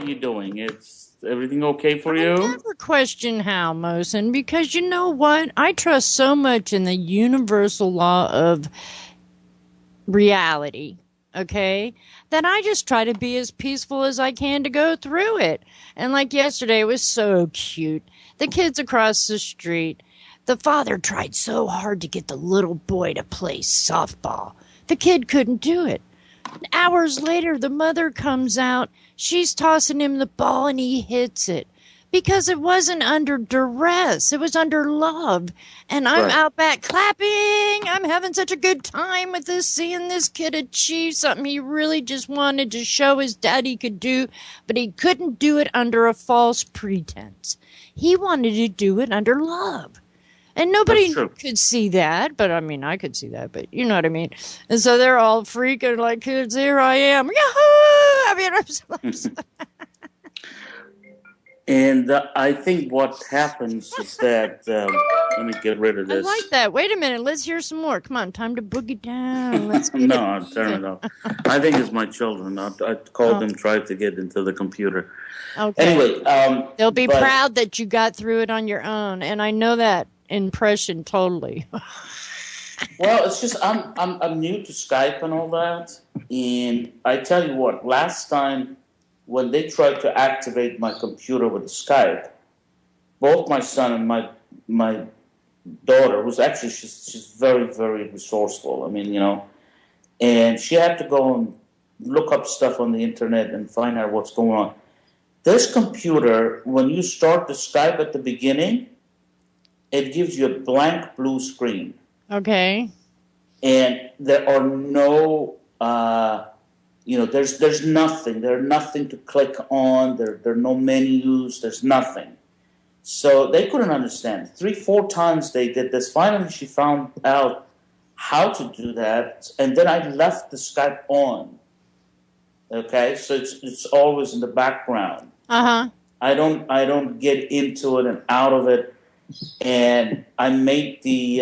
are you doing? Is everything okay for I you? never question how, Mohsen, because you know what? I trust so much in the universal law of reality, okay? That I just try to be as peaceful as I can to go through it. And like yesterday, it was so cute. The kids across the street, the father tried so hard to get the little boy to play softball. The kid couldn't do it. Hours later, the mother comes out. She's tossing him the ball and he hits it because it wasn't under duress. It was under love. And I'm Right. out back clapping. I'm having such a good time with this, seeing this kid achieve something he really just wanted to show his dad he could do, but he couldn't do it under a false pretense. He wanted to do it under love. And That's nobody true. could see that, but I mean, I could see that, but you know what I mean. And so they're all freaking like kids. Here I am, yahoo! I mean, And I think what happens is that let me get rid of I this. like that. Wait a minute, let's hear some more. Come on, time to boogie down. Let's get No, it I'll turn it moving. off. I think it's my children. I called them, tried to get into the computer. Okay, Anyway, they'll be but proud that you got through it on your own, and I know that impression totally. well, it's just I'm new to Skype and all that, and I tell you what, last time when they tried to activate my computer with Skype, both my son and my daughter, who's actually she's very very resourceful. I mean, and she had to go and look up stuff on the internet and find out what's going on. This computer, when you start the Skype at the beginning, it gives you a blank blue screen, Okay. and there are no, there's nothing. There's nothing to click on. There are no menus. There's nothing. So they couldn't understand. 3-4 times they did this. Finally, she found out how to do that, and then I left the Skype on. Okay, so it's always in the background. Uh huh. I don't get into it and out of it, and I made the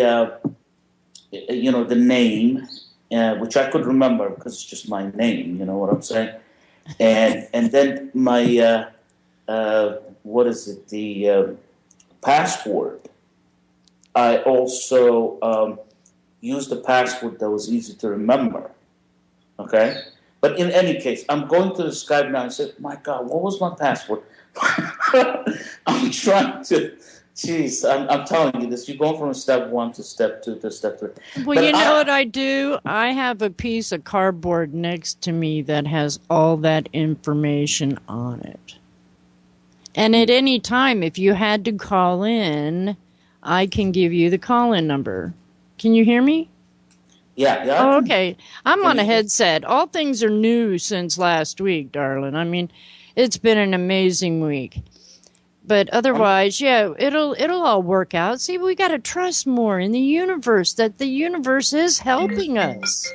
the name, which I could remember because it's just my name. You know what I'm saying? And then my what is it? The password. I also used a password that was easy to remember. Okay. But in any case, I'm going to the Skype now and say, my God, what was my password? I'm trying to, jeez, I'm telling you this. You're going from step 1 to step 2 to step 3. Well, But you know what I do? I have a piece of cardboard next to me that has all that information on it. And at any time, if you had to call in, I can give you the call-in number. Can you hear me? yeah. Oh, okay. I'm on a you- headset. All things are new since last week, darling. I mean, it's been an amazing week. But otherwise, yeah, it'll all work out. See, we got to trust more in the universe, that the universe is helping us.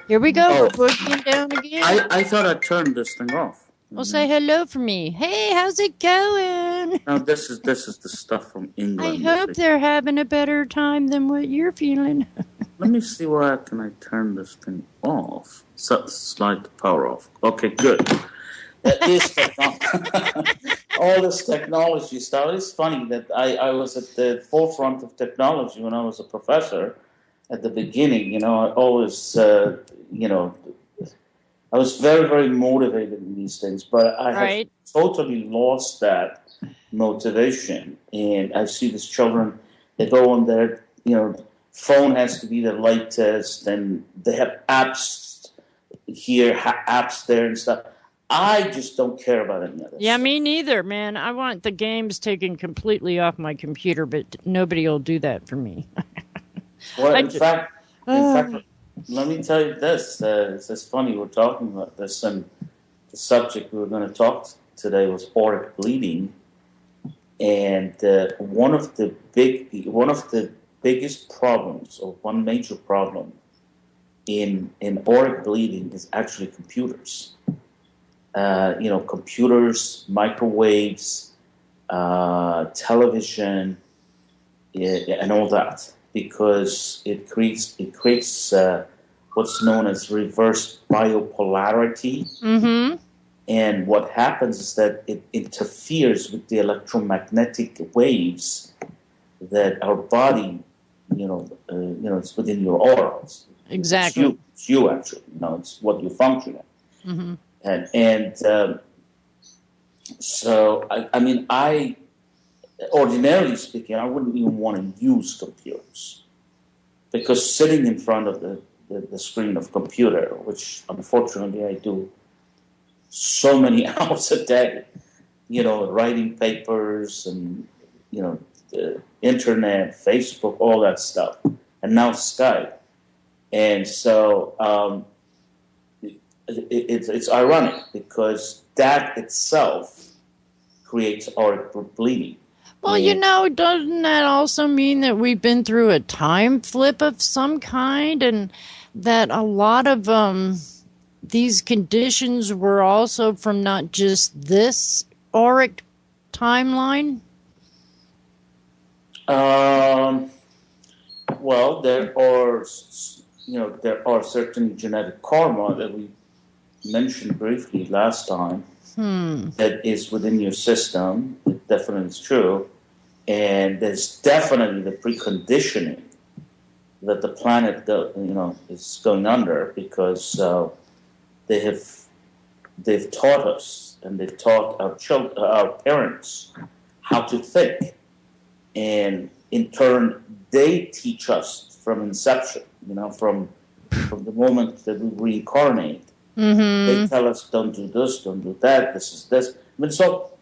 Here we go. Oh. We're boogieing down again. I thought I turned this thing off. Well, say hello for me. Hey, how's it going? Now this is the stuff from I England. hope they're having a better time than what you're feeling. Let me see where can I turn this thing off. Slide the power off. Okay, good. All this technology stuff. It's funny that I was at the forefront of technology when I was a professor at the beginning. I always, I was very, very motivated in these things, but I have totally lost that motivation. And I see these children, they go on their, phone has to be the latest, and they have apps here, apps there and stuff. I just don't care about any of this. Yeah, me neither, man. I want the games taken completely off my computer, but nobody will do that for me. Well, in fact, let me tell you this. It's funny we're talking about this, and the subject we were going to talk today was auric bleeding, and one of the biggest problems, or one major problem in auric bleeding is actually computers. Computers, microwaves, television, and all that, because it creates what's known as reverse biopolarity. Mm-hmm. And what happens is that it interferes with the electromagnetic waves that our body, it's within your aura. Exactly. It's you actually. It's what you function in. Mm-hmm. And so, I ordinarily speaking, I wouldn't even want to use computers because sitting in front of the screen of computer, which unfortunately I do so many hours a day, writing papers and, the internet, Facebook, all that stuff, and now Skype. And so it's ironic because that itself creates auric bleeding. Well, doesn't that also mean that we've been through a time flip of some kind and that a lot of these conditions were also from not just this auric timeline? Well, there are certain genetic karma that we mentioned briefly last time that is within your system. It definitely is true. And there's definitely the preconditioning that the planet, is going under because they've taught us and they've taught our parents how to think, and in turn they teach us from inception. From the moment that we reincarnate, they tell us don't do this, don't do that. This is this. It's all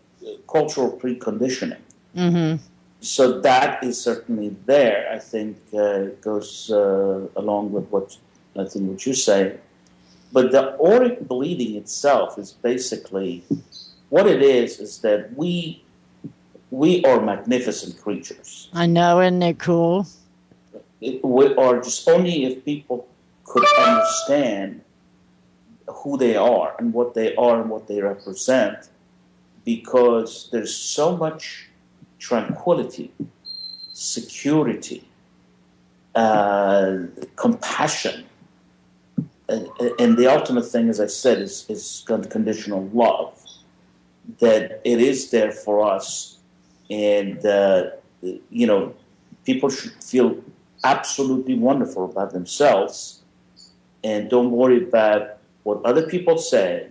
cultural preconditioning. Mm-hmm. So that is certainly there. I think goes along with what you're saying. But the auric bleeding itself is basically what it is that we are magnificent creatures. I know, isn't it cool? We are just only if people could understand who they are and what they are and what they represent, because there's so much tranquility, security, compassion, and the ultimate thing, as I said, is unconditional love. That it is there for us, and people should feel absolutely wonderful about themselves, and don't worry about what other people say,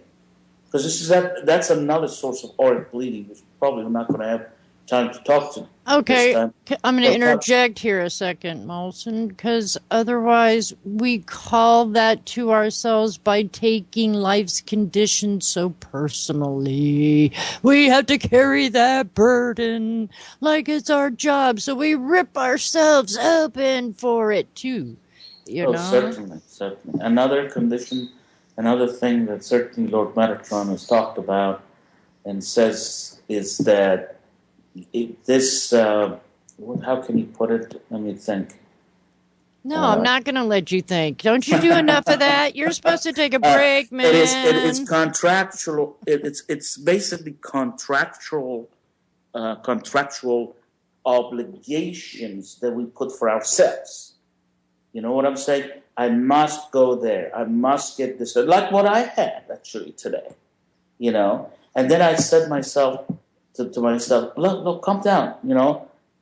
because that's another source of auric bleeding, which probably we're not going to have time to talk to. Okay, I'm going to interject here a second, Mohsen, because otherwise we call that to ourselves by taking life's conditions so personally. We have to carry that burden like it's our job, so we rip ourselves open for it too. Certainly. Another condition, another thing that certainly Lord Metatron has talked about and says is that how can you put it? Let me think. No, I'm not going to let you think. Don't you do enough of that? You're supposed to take a break, man. It is contractual. It's basically contractual obligations that we put for ourselves. You know what I'm saying? I must go there. I must get this. Like what I had actually today. And then I said to myself, look, calm down,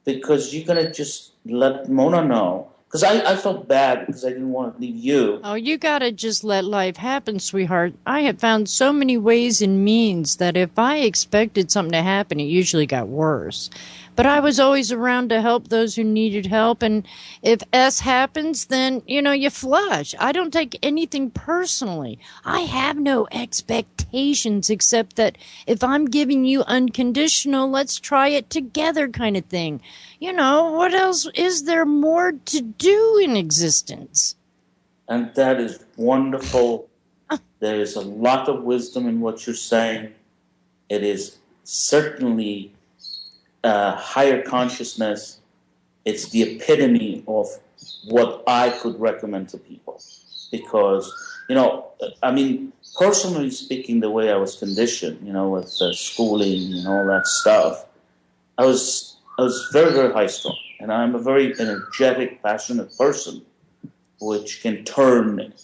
because you're going to just let Mona know. Because I felt bad because I didn't want to leave you. Oh, you got to just let life happen, sweetheart. I have found so many ways and means that if I expected something to happen, it usually got worse. But I was always around to help those who needed help. And if S happens, then, you flush. I don't take anything personally. I have no expectations except that if I'm giving you unconditional, let's try it together kind of thing. What else is there more to do in existence? And that is wonderful. There is a lot of wisdom in what you're saying. It is certainly higher consciousness. It's the epitome of what I could recommend to people. Because, personally speaking, the way I was conditioned, with schooling and all that stuff, I was very, very high strung. And I'm a very energetic, passionate person, which can turn,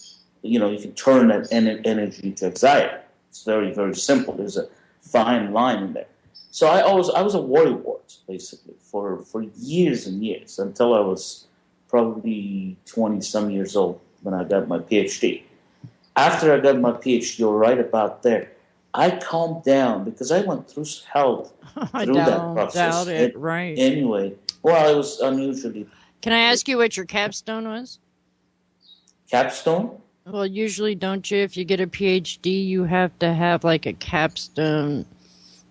you can turn that energy to anxiety. It's very, very simple. There's a fine line in there. So I was a worrywart, basically, for years and years, until I was probably 20-some years old when I got my PhD. After I got my PhD, or right about there, I calmed down because I went through hell I through that don't process. doubt it. Right. Anyway, well, it was unusually. Can I ask you what your capstone was? Capstone? Well, usually, don't you? If you get a PhD, you have to have like a capstone.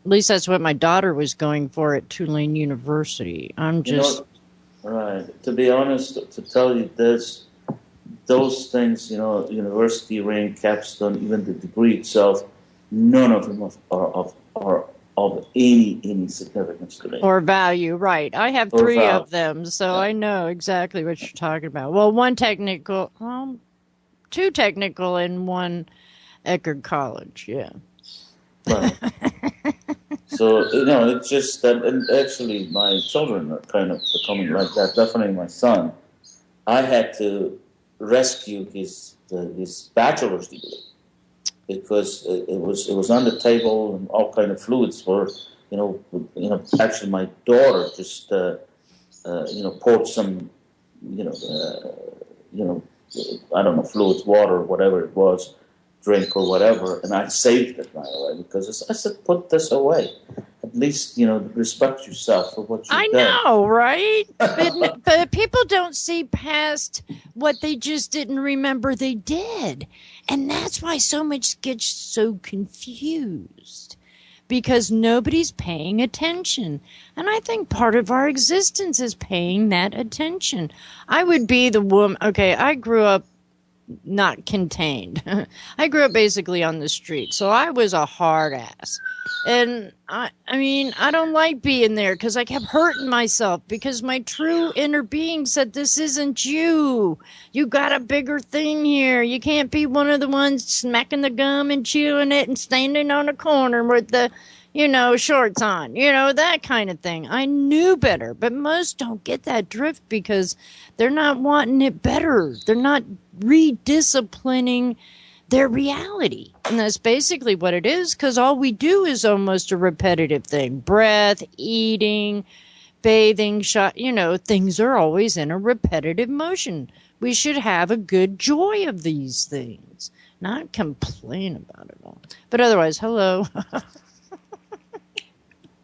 At least that's what my daughter was going for at Tulane University. I'm just. Right. To be honest, to tell you this, those things, university rank, capstone, even the degree itself, none of them are of any significance to me. Or value, right. I have Or 3 value. of them, so I know exactly what you're talking about. Well, 1 technical, 2 technical and 1 Eckerd College, yeah. Right. So, it's just that, and actually my children are kind of becoming like that, definitely my son. I had to rescue his bachelor's degree because it was on the table and all kind of fluids were, actually my daughter just, poured some, I don't know, fluids, water, whatever it was, drink or whatever, and I saved it right away because I said, put this away. At least, respect yourself for what you've done. I know, right? But people don't see past what they just didn't remember they did. And that's why so much gets so confused. Because nobody's paying attention. And I think part of our existence is paying that attention. I would be the woman. Okay, I grew up not contained. I grew up basically on the street, so I was a hard ass. And I mean, I don't like being there because I kept hurting myself because my true inner being said, this isn't you. You got a bigger thing here. You can't be one of the ones smacking the gum and chewing it and standing on a corner with the, shorts on, that kind of thing. I knew better, but most don't get that drift because they're not wanting it better. They're not redisciplining their reality. And that's basically what it is, because all we do is almost a repetitive thing. Breath, eating, bathing, things are always in a repetitive motion. We should have a good joy of these things, not complain about it all. But otherwise, hello.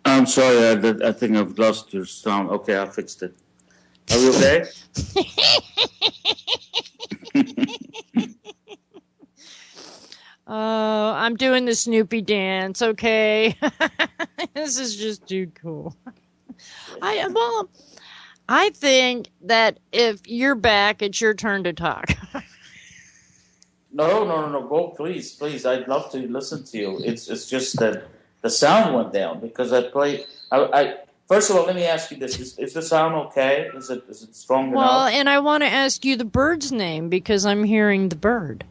I'm sorry, I think I've lost your sound. Okay, I fixed it. Are we okay? Oh, I'm doing the Snoopy dance, okay? This is just too cool. I think that if you're back, it's your turn to talk. No. Go, please. I'd love to listen to you. It's just that the sound went down because I played. First of all, let me ask you this: is the sound okay? Is it strong enough? Well, and I want to ask you the bird's name because I'm hearing the bird.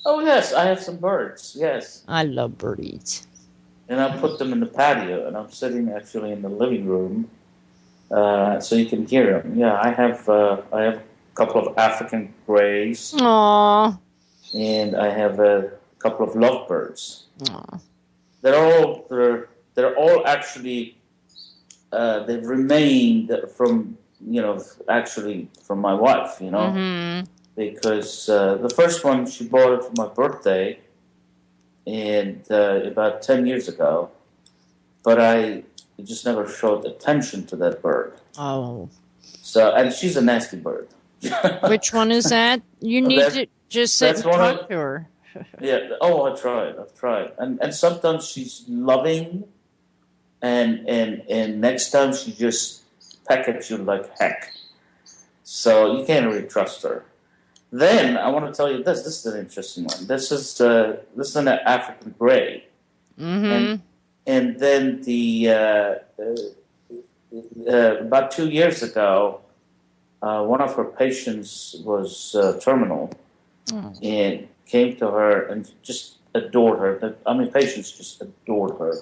Oh yes, I have some birds. Yes, I love birdies. And I put them in the patio, and I'm sitting actually in the living room, so you can hear them. Yeah, I have a couple of African greys. Aww. And I have a couple of lovebirds. Aww. They're all actually they've remained from actually from my wife. Mm-hmm. Because the first one she bought it for my birthday, and about 10 years ago, but I just never showed attention to that bird. Oh. So, and she's a nasty bird. Which one is that? You need to just sit and talk to her. Yeah. Oh, I've tried. And sometimes she's loving, and next time she just peck at you like heck. So you can't really trust her. Then I want to tell you this. This is an interesting one. This is an African gray. Mm-hmm. And then about 2 years ago, one of her patients was terminal, and came to her and just adored her. I mean, patients just adored her,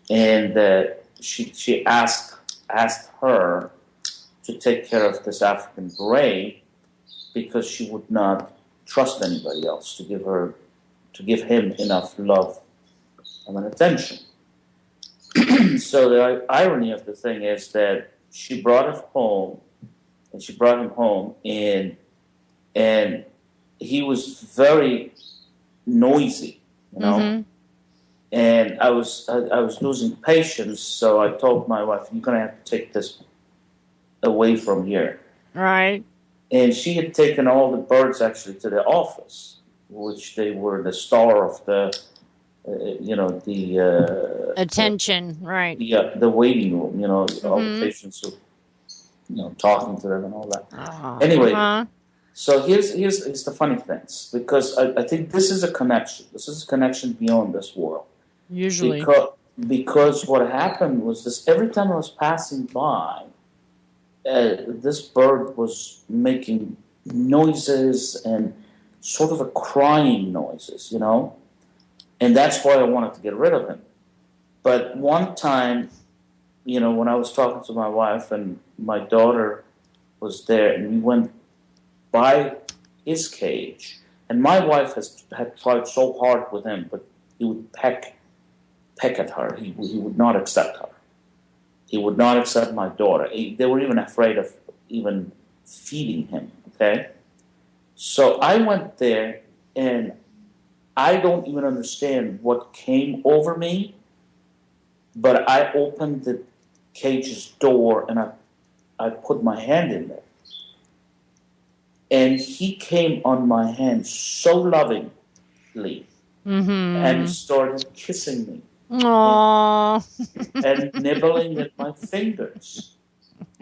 And she asked her to take care of this African gray because she would not trust anybody else to give her to give him enough love and attention. So the irony of the thing is that she brought him home, and he was very noisy, you know. Mm-hmm. And I was losing patience, so I told my wife, "You're gonna have to take this away from here." Right. And she had taken all the birds actually to the office, which they were the star of the, Attention. Right. the waiting room. You know, all the Mm-hmm. patients who, talking to them and all that. Anyway, Uh-huh. so here's the funny things, because I think this is a connection. This is a connection beyond this world. Usually. Because what happened was this: every time I was passing by, this bird was making noises and sort of a crying noises, and that's why I wanted to get rid of him. But one time, when I was talking to my wife and my daughter was there, and we went by his cage, and my wife had tried so hard with him, but he would peck at her. He would not accept her. He would not accept my daughter. They were even afraid of even feeding him, okay? So I went there, and I don't even understand what came over me, but I opened the cage's door, and I put my hand in there. And he came on my hand so lovingly, and started kissing me. Aww. And nibbling at my fingers.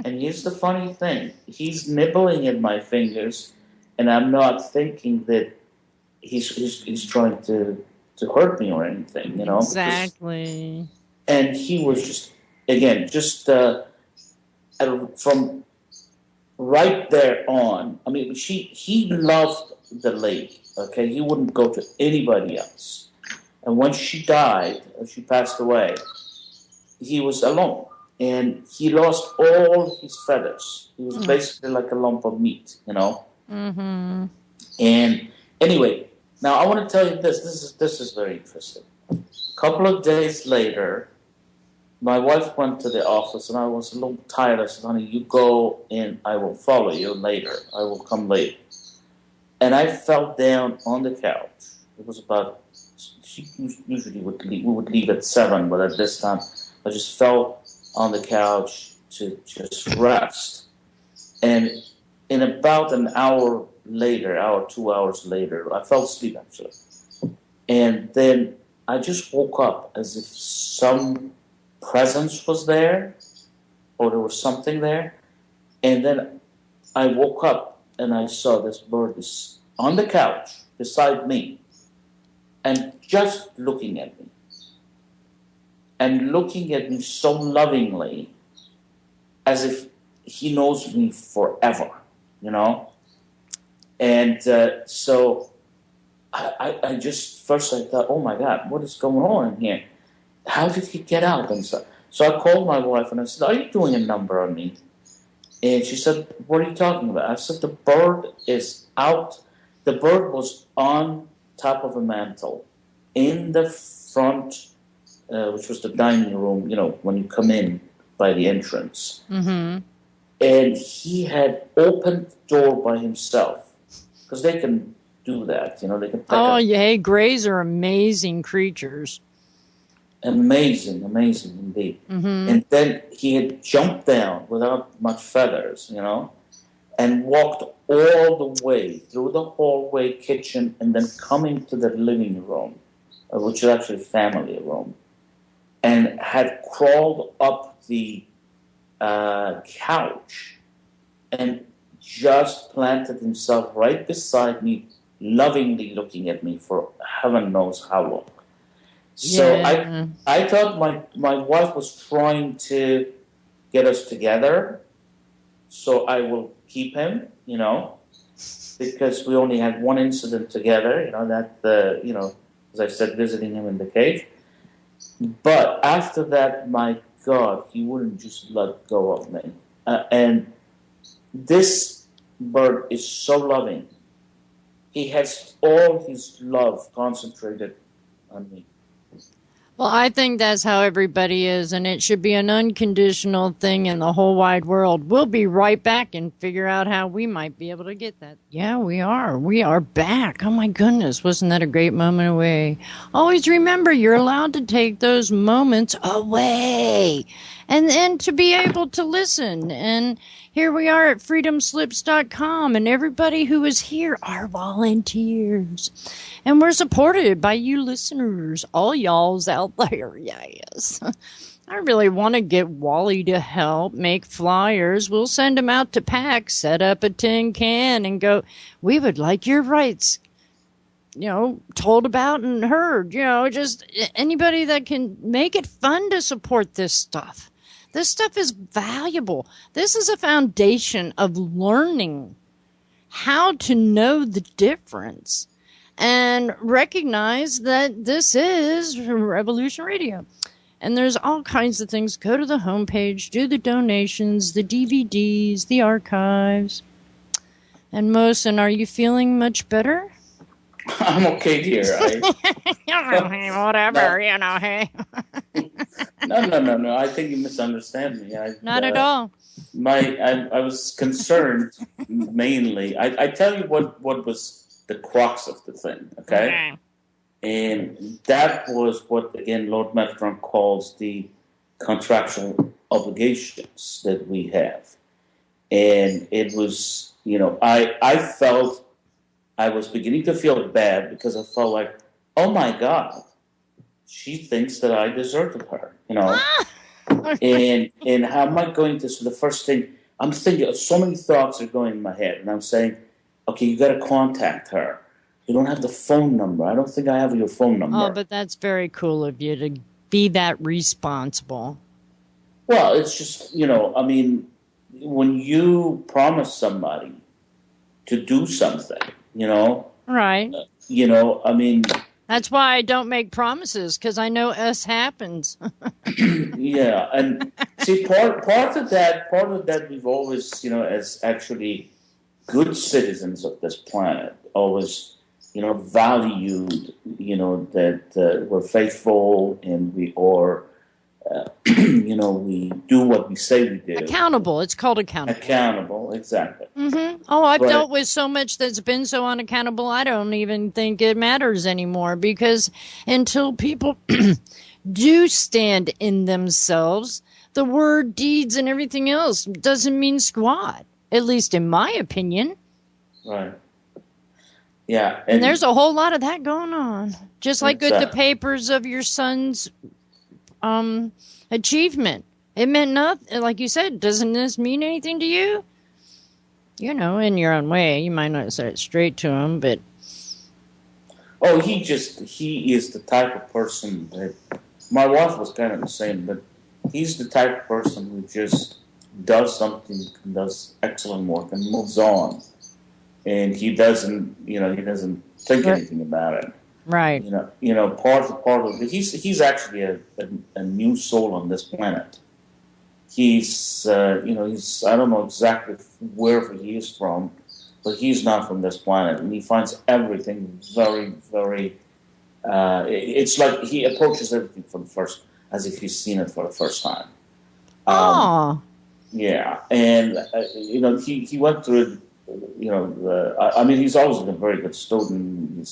And here's the funny thing. He's nibbling at my fingers, and I'm not thinking that he's trying to hurt me or anything, Exactly. And he was from right there on. I mean, he loved the lady, okay? He wouldn't go to anybody else. And when she died, she passed away, he was alone. And he lost all his feathers. He was basically like a lump of meat, Mm-hmm. And anyway, now I want to tell you this. This is very interesting. A couple of days later, my wife went to the office, and I was a little tired. I said, "Honey, you go, and I will follow you later. I will come later." And I fell down on the couch. It was about... She usually we would leave at 7, but at this time, I just fell on the couch to just rest. And in about an hour later, 2 hours later, I fell asleep actually. And then I just woke up as if some presence was there, or there was something there. And then I woke up, and I saw this bird is on the couch beside me, and just looking at me. And looking at me so lovingly, as if he knows me forever, And so I just, first I thought, oh my God, what is going on in here? How did he get out? And so I called my wife, and I said, "Are you doing a number on me?" And she said, "What are you talking about?" I said, "The bird is out." The bird was on top of a mantle in the front, which was the dining room, when you come in by the entrance. Mm-hmm. And he had opened the door by himself, because they can do that, they can pick up. Hey, greys are amazing creatures. Amazing indeed. Mm-hmm. And then he had jumped down without much feathers, and walked all the way through the hallway, kitchen, and then coming to the living room, which is actually family room, and had crawled up the couch and just planted himself right beside me, lovingly looking at me for heaven knows how long. So Yeah. I thought my wife was trying to get us together, so I will keep him, because we only had one incident together, as I said, visiting him in the cage. But after that, my God, he wouldn't just let go of me. And this bird is so loving he has all his love concentrated on me. Well, I think that's how everybody is, and it should be an unconditional thing in the whole wide world. We'll be right back and figure out how we might be able to get that. Yeah, we are. We are back. Oh, my goodness. Wasn't that a great moment away? Always remember, you're allowed to take those moments away and to be able to listen. And here we are at freedomslips.com, and everybody who is here are volunteers. And we're supported by you listeners, all y'alls out there. Yes. I really want to get Wally to help make flyers. We'll send him out to pack, set up a tin can, and go, we would like your rights, told about and heard. Just anybody that can make it fun to support this stuff. This stuff is valuable. This is a foundation of learning how to know the difference and recognize that this is Revolution Radio. And there's all kinds of things. Go to the homepage, do the donations, the DVDs, the archives. And Mohsen, are you feeling much better? I'm okay, dear. Whatever, hey. No. I think you misunderstand me. Not at all. I was concerned mainly. I tell you what was the crux of the thing, okay? And that was what, again, Lord Metatron calls the contractual obligations that we have. And it was, I felt, I was beginning to feel bad because I felt like, oh my God, she thinks that I deserted her, and how am I going to, so the first thing, I'm thinking, so many thoughts are going in my head, and I'm saying, okay, you got to contact her. You don't have the phone number. I don't think I have your phone number. Oh, but that's very cool of you to be that responsible. Well, it's just, when you promise somebody to do something, Right. That's why I don't make promises, because I know us happens. Yeah, and see, part of that we've always, as actually good citizens of this planet, always, valued, that we're faithful and we are, we do what we say we do. Accountable. It's called accountable. Accountable, exactly. Mm-hmm. Oh, I've dealt with so much that's been so unaccountable, I don't even think it matters anymore, because until people do stand in themselves, the word, deeds, and everything else doesn't mean squat, at least in my opinion. Right. Yeah. And there's a whole lot of that going on. Just like with the papers of your son's achievement. It meant nothing. Like you said, doesn't this mean anything to you? In your own way. You might not say it straight to him, but... Oh, he is the type of person that... My wife was kind of the same, but he's the type of person who just does something, does excellent work, and moves on. And he doesn't think anything about it. Right. Part of it. He's actually a new soul on this planet. He's I don't know exactly wherever he is from, but he's not from this planet, and he finds everything very, very. It's like he approaches everything as if he's seen it for the first time. Yeah, and he went through it. He's always been a very good student.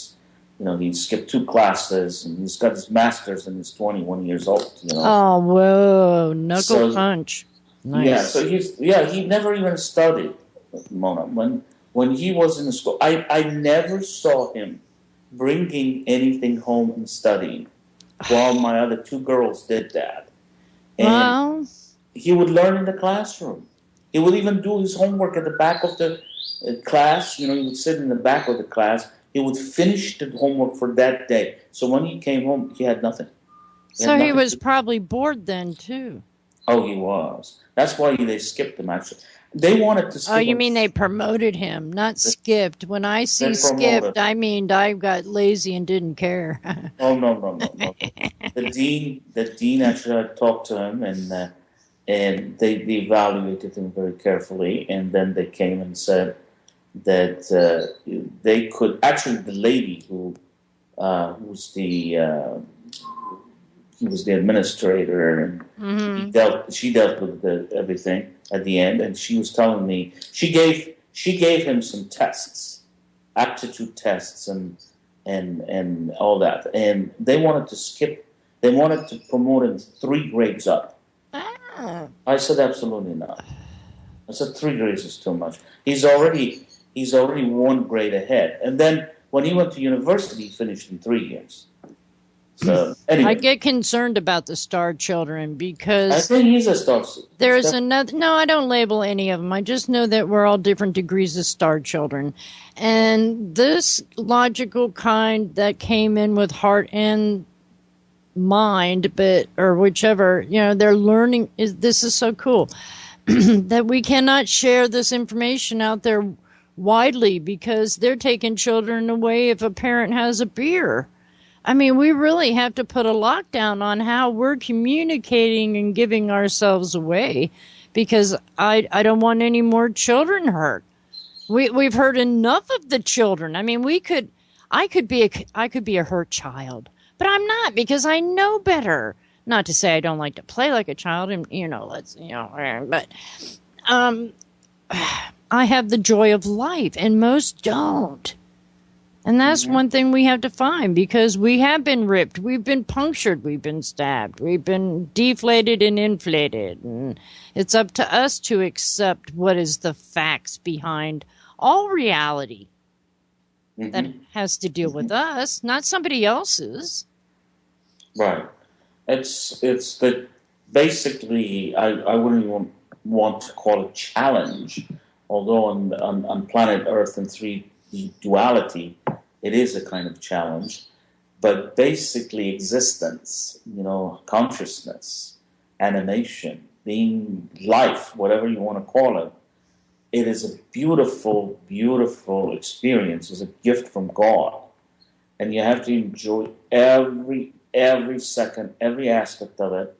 He skipped 2 classes, and he's got his master's, and he's 21 years old. Oh, whoa, knuckle punch. Nice. Yeah. So he never even studied, Mona. When he was in the school, I never saw him bringing anything home and studying, while my other 2 girls did that. And he would learn in the classroom. He would even do his homework at the back of the class. He would sit in the back of the class. He would finish the homework for that day. So when he came home, he had nothing. He was probably bored then, too. Oh, he was. That's why they skipped him, actually. They wanted to skip him. Oh, you mean they promoted him, not skipped. When I see skipped, I mean I got lazy and didn't care. Oh, no. The dean actually talked to him, and they evaluated him very carefully, and then they came and said, that they could actually the lady who's he was the administrator, and Mm-hmm. she dealt with everything at the end, and she was telling me she gave him some tests, aptitude tests, and all that, and they wanted to promote him 3 grades up. Ah. I said absolutely not. I said 3 grades is too much. He's already 1 grade ahead, and then when he went to university, he finished in 3 years. So I anyway, get concerned about the star children I because think he's a star. there's another. No, I don't label any of them. I just know that we're all different degrees of star children. And this logical kind that came in with heart and mind, or whichever, they're learning. This is so cool that we cannot share this information out there widely because they're taking children away if a parent has a beer. I mean, we really have to put a lockdown on how we're communicating and giving ourselves away because I don't want any more children hurt. We've heard enough of the children. I mean, I could be a hurt child, but I'm not because I know better. Not to say I don't like to play like a child and, but, I have the joy of life and most don't. And that's one thing we have to find because we have been ripped, we've been punctured, we've been stabbed, we've been deflated and inflated. And it's up to us to accept what is the facts behind all reality that has to deal with us, not somebody else's. Right. It's the basically I wouldn't even want to call it challenge, although on planet Earth in 3D duality, it is a kind of challenge. But basically existence, consciousness, animation, being life, whatever you want to call it, it is a beautiful, beautiful experience. It's a gift from God. And you have to enjoy every second, every aspect of it.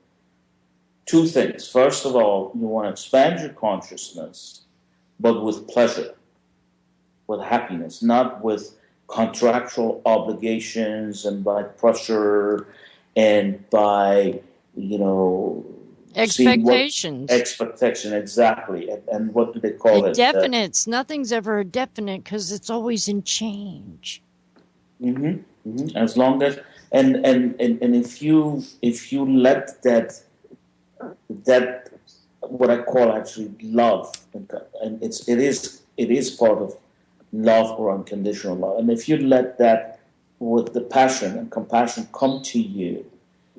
2 things. First of all, you want to expand your consciousness, but with pleasure, with happiness, not with contractual obligations and by pressure and by, Expectations. Expectation, exactly. And what do they call it? Indefinites. Nothing's ever a definite because it's always in change. As long as and if you let that what I call actually love, and it is part of love or unconditional love, and if you let that with the passion and compassion come to you,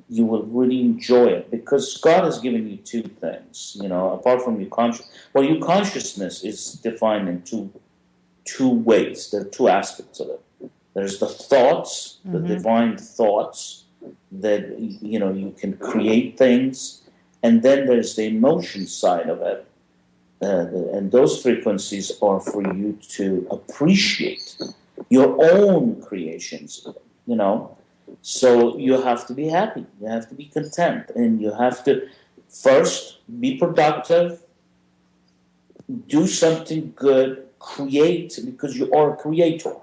you will really enjoy it because God has given you 2 things, apart from your your consciousness is defined in two ways. There are 2 aspects of it. There's the thoughts, the divine thoughts that, you can create things. And then there's the emotion side of it. And those frequencies are for you to appreciate your own creations, So you have to be happy. You have to be content. And you have to first be productive, do something good, create, because you are a creator.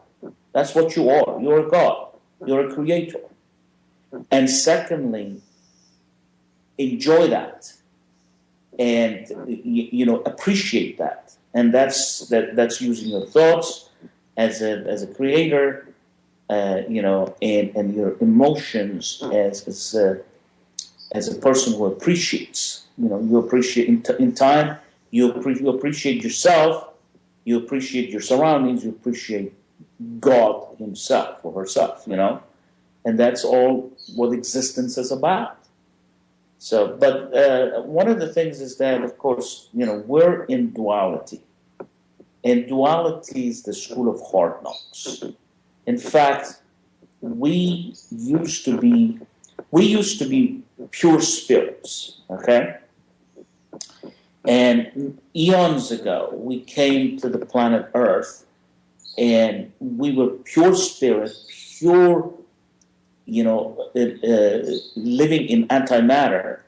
That's what you are. You're a God. You're a creator. And secondly, enjoy that and appreciate that. And that's using your thoughts as a creator, and your emotions as a person who appreciates. You appreciate in time. You appreciate yourself. You appreciate your surroundings. You appreciate God himself or herself, and that's all what existence is about. So, but one of the things is that, of course, we're in duality, and duality is the school of hard knocks. In fact, we used to be pure spirits, okay? And eons ago, we came to the planet Earth. And we were pure spirit, pure, living in antimatter.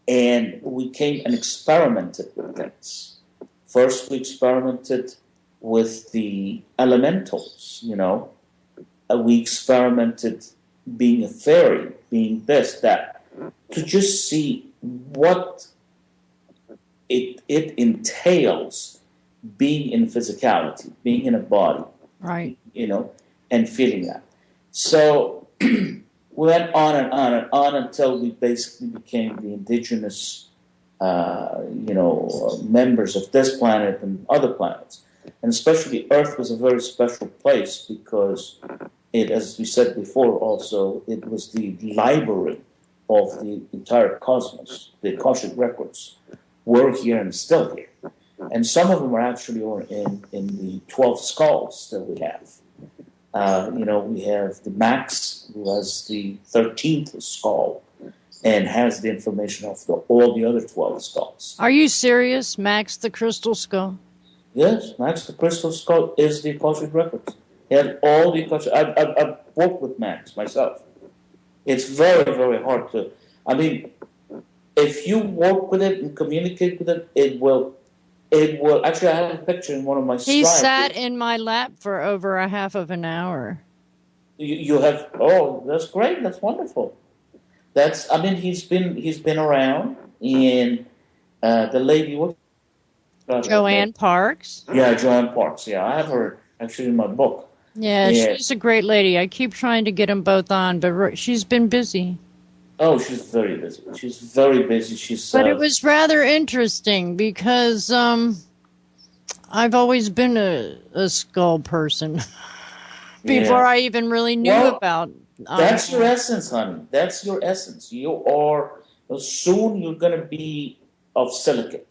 And we came and experimented with things. First, we experimented with the elementals. We experimented being a fairy, being this, that, to just see what it entails being in physicality, being in a body, Right. And feeling that. So we went on and on and on until we basically became the indigenous, members of this planet and other planets. And especially Earth was a very special place because it, as we said before also, it was the library of the entire cosmos. The Akashic records were here and still here. And some of them are actually in the 12 skulls that we have. We have the Max, who has the 13th skull and has the information of all the other 12 skulls. Are you serious, Max the Crystal Skull? Yes, Max the Crystal Skull is the Akashic records. He had all the Akashic. I've worked with Max myself. It's very, very hard to. I mean, if you work with it and communicate with it, it will. Actually, I have a picture in one of my slides. He sat in my lap for over a half of an hour. You have. Oh, that's great. That's wonderful. He's been around, and the lady. What? Joanne Parks. Yeah, Joanne Parks. Yeah, I have her actually in my book. Yeah, she's a great lady. I keep trying to get them both on, but she's been busy. Oh, she's very busy. She's very busy. But it was rather interesting because I've always been a skull person before I even really knew about. That's your essence, honey. That's your essence. Soon you're going to be of silicate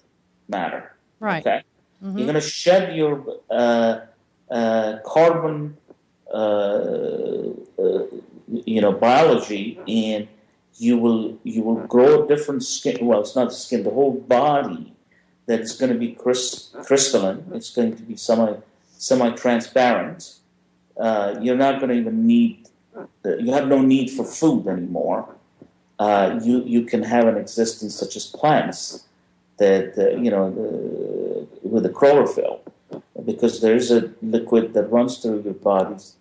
matter. Right. Okay. Mm-hmm. You're going to shed your carbon, biology, and you will grow a different skin. Well, it's not the skin, the whole body that's going to be crystalline. It's going to be semi-transparent. You're not going to even need. You have no need for food anymore. You can have an existence such as plants that with the chlorophyll, because there is a liquid that runs through your body. It's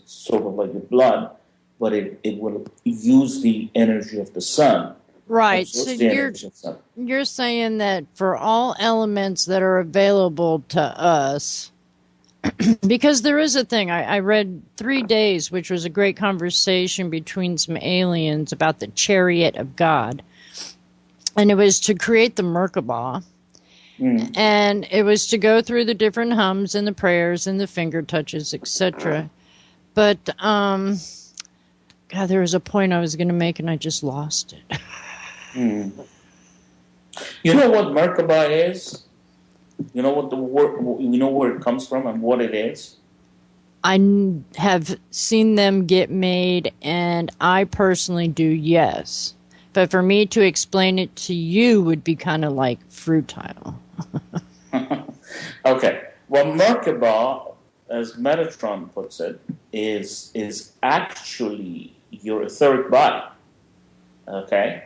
sort of like your blood, but it will use the energy of the sun. Right. So you're saying that for all elements that are available to us, because there is a thing, I read 3 Days, which was a great conversation between some aliens about the chariot of God. And it was to create the Merkabah. Mm. And it was to go through the different hums and the prayers and the finger touches, etc. But, God, there was a point I was going to make and I just lost it. Mm. You know what Merkabah is? You know what the word? You know where it comes from and what it is? I have seen them get made, and I personally do, yes. But for me to explain it to you would be kind of like futile. Okay. Well, Merkabah, as Metatron puts it, is actually your etheric body. Okay?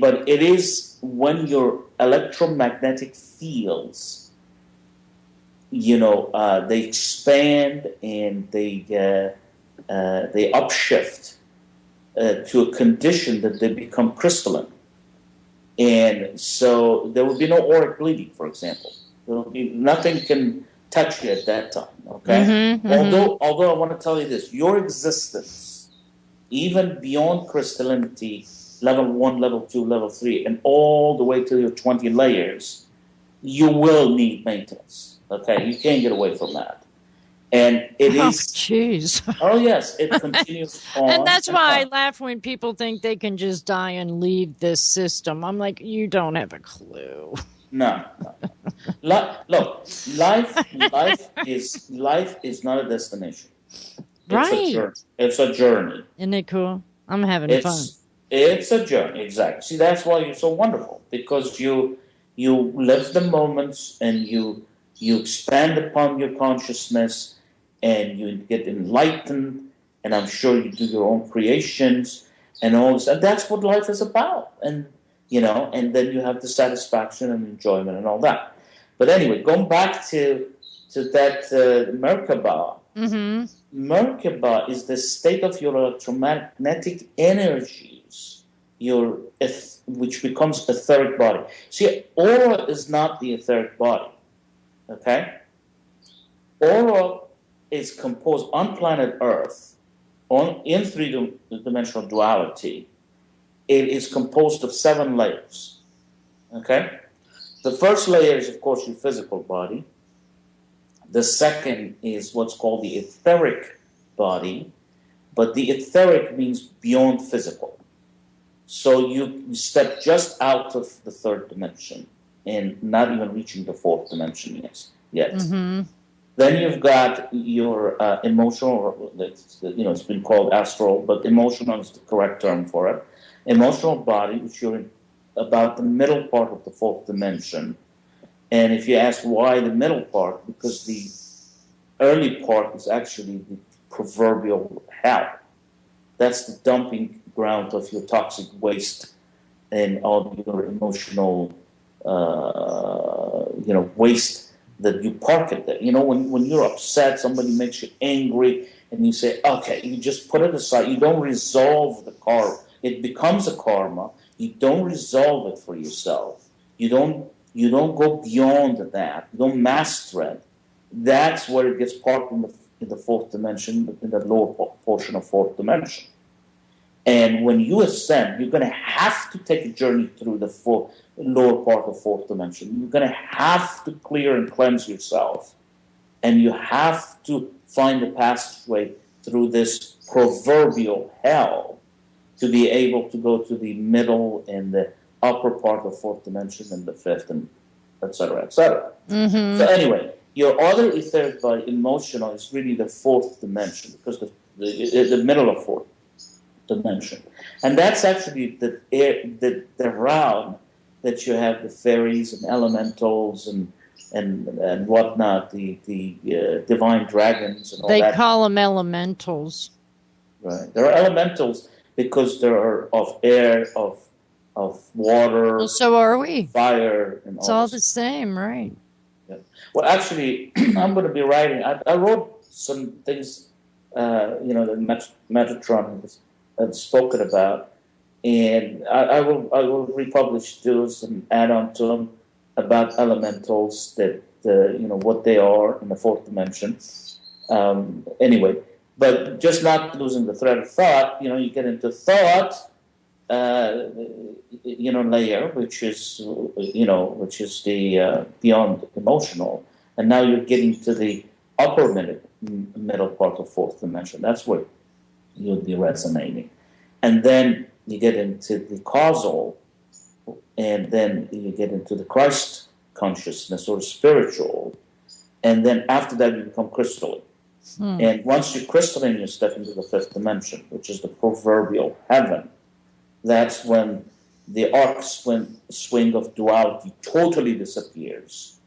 But it is when your electromagnetic fields, they expand and they upshift to a condition that they become crystalline. And so there will be no auric bleeding, for example. There will be nothing can touch you at that time. Okay. Mm-hmm. Although I want to tell you this, your existence, even beyond crystallinity, level 1, level 2, level 3, and all the way to your 20 layers, you will need maintenance. Okay, you can't get away from that. And it is. Jeez. Oh, yes, it continues on. And that's why I laugh when people think they can just die and leave this system. I'm like, you don't have a clue. No. Look, life is not a destination. It's a journey. Isn't it cool? I'm having fun. It's a journey, exactly. See, that's why you're so wonderful, because you live the moments and you expand upon your consciousness and you get enlightened, and I'm sure you do your own creations and all this. And that's what life is about. And then you have the satisfaction and enjoyment and all that. But anyway, going back to that Merkaba. Mm-hmm. Merkaba is the state of your electromagnetic energies, which becomes etheric body. See, aura is not the etheric body, okay? Aura is composed on planet Earth, in three-dimensional duality. It is composed of 7 layers, okay? The first layer is, of course, your physical body. The second is what's called the etheric body, but the etheric means beyond physical. So you step just out of the 3rd dimension and not even reaching the 4th dimension yet. Mm-hmm. Then you've got your emotional, it's been called astral, but emotional is the correct term for it. Emotional body, which you're in about the middle part of the 4th dimension. And if you ask why the middle part, because the early part is actually the proverbial hell. That's the dumping ground of your toxic waste and all your emotional, waste that you park it there. When you're upset, somebody makes you angry, and you say, okay, you just put it aside. You don't resolve the karma. It becomes a karma. You don't resolve it for yourself. You don't go beyond that. You don't master it. That's where it gets parked in the 4th dimension, in the lower portion of 4th dimension. And when you ascend, you're going to have to take a journey through the lower part of 4th dimension. You're going to have to clear and cleanse yourself. And you have to find the passageway through this proverbial hell to be able to go to the middle and the upper part of 4th dimension and the 5th, and et cetera, et cetera. Mm-hmm. So anyway, your other etheric body, emotional, is really the 4th dimension, because the middle of 4th dimension. And that's actually the realm that you have the fairies and elementals and whatnot, the divine dragons and all They that. call them elementals. Right. There are elementals because there are of air, of water. Well, so are we. Fire and it's all the same, right? Yeah. Well, actually, I'm going to be writing. I wrote some things, that Metatron had spoken about, and I will republish those and add on to them about elementals, that what they are in the 4th dimension. Anyway, but just not losing the thread of thought. You get into thought. Layer, which is the beyond emotional, and now you're getting to the upper middle part of 4th dimension. That's where you'll be resonating, and then you get into the causal, and then you get into the Christ consciousness or spiritual, and then after that you become crystalline. And once you're crystalline, you step into the 5th dimension, which is the proverbial heaven. That's when the arc swing of duality totally disappears.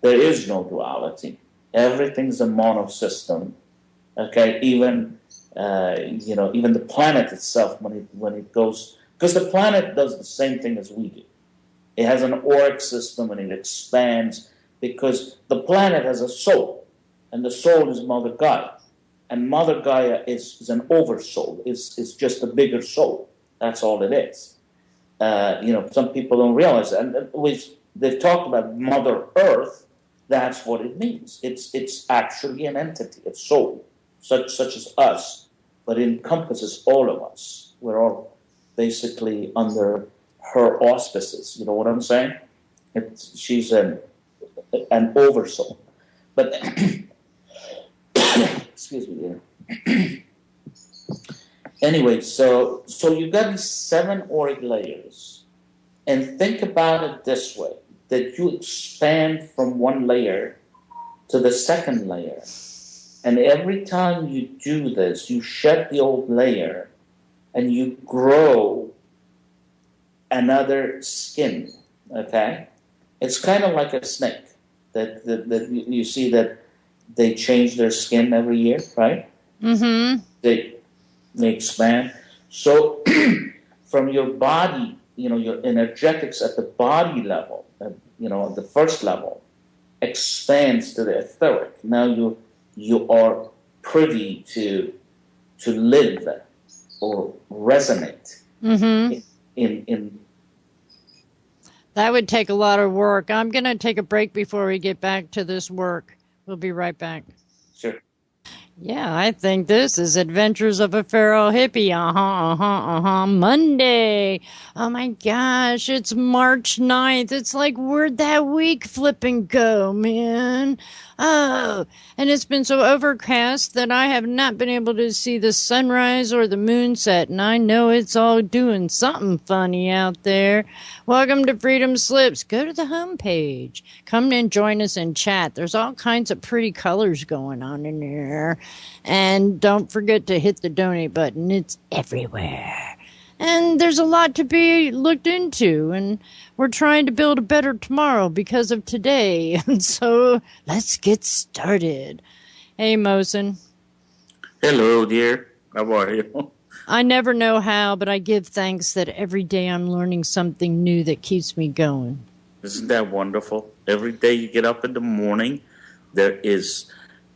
There is no duality. Everything's a monosystem. Okay, even the planet itself, when it goes, because the planet does the same thing as we do. It has an auric system and it expands because the planet has a soul, and the soul is Mother Gaia, and Mother Gaia is an oversoul. It's just a bigger soul. That's all it is. Some people don't realize that. And they've talked about Mother Earth. That's what it means. It's actually an entity, a soul, such as us, but it encompasses all of us. We're all basically under her auspices. You know what I'm saying? She's an oversoul. But excuse me. Anyway, so you got these 7 auric layers, and think about it this way: that you expand from one layer to the second layer, and every time you do this, you shed the old layer, and you grow another skin. Okay, it's kind of like a snake that you see that they change their skin every year, right? Mm-hmm. They expand. So from your body, your energetics at the body level, at the first level, expands to the etheric. Now you are privy to live or resonate Mm-hmm. in That would take a lot of work. I'm going to take a break before we get back to this work. We'll be right back. sure. Yeah, I think this is Adventures of a Feral Hippie. Monday. Oh my gosh, it's March 9th. It's like, where'd that week flipping go, man? Oh, and it's been so overcast that I have not been able to see the sunrise or the moon set, and I know it's all doing something funny out there. Welcome to Freedom Slips. Go to the homepage. Come and join us in chat. There's all kinds of pretty colors going on in there. And don't forget to hit the donate button. It's everywhere. And there's a lot to be looked into. And we're trying to build a better tomorrow because of today. And so let's get started. Hey, Mohsen. Hello, dear. How are you? I never know how, but I give thanks that every day I'm learning something new that keeps me going. Isn't that wonderful? Every day you get up in the morning, there is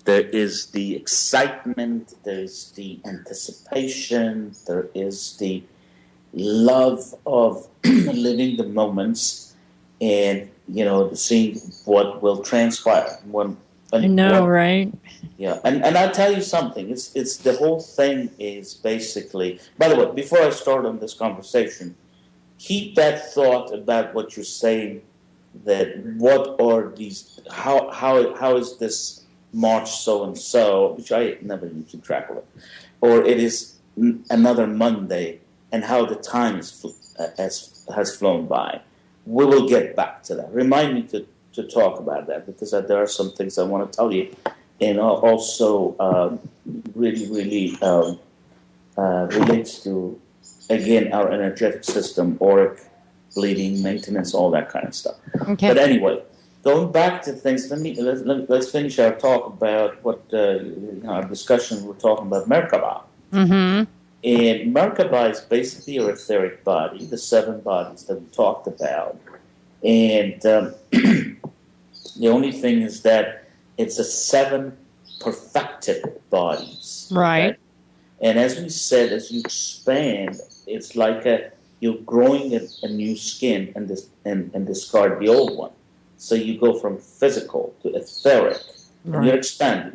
the excitement, there's the anticipation, there is the love of living the moments and, seeing what will transpire. I know, right? Yeah, and I'll tell you something. It's the whole thing is basically. By the way, before I start on this conversation, keep that thought about what you're saying. That what are these? How is this March so and so? Which I never even keep track of it. Or it is another Monday, and how the time has flown by. We will get back to that. Remind me to talk about that because there are some things I want to tell you. And also really relates to, again, our energetic system, auric, bleeding, maintenance, all that kind of stuff. Okay. But anyway, going back to things, let's finish our talk about what our discussion. We're talking about Merkaba. Mm-hmm. And Merkaba is basically your etheric body, the 7 bodies that we talked about. And the only thing is that it's a 7 perfected bodies. Right. Okay? And as we said, as you expand, it's like you're growing a new skin and discard the old one. So you go from physical to etheric. Right. And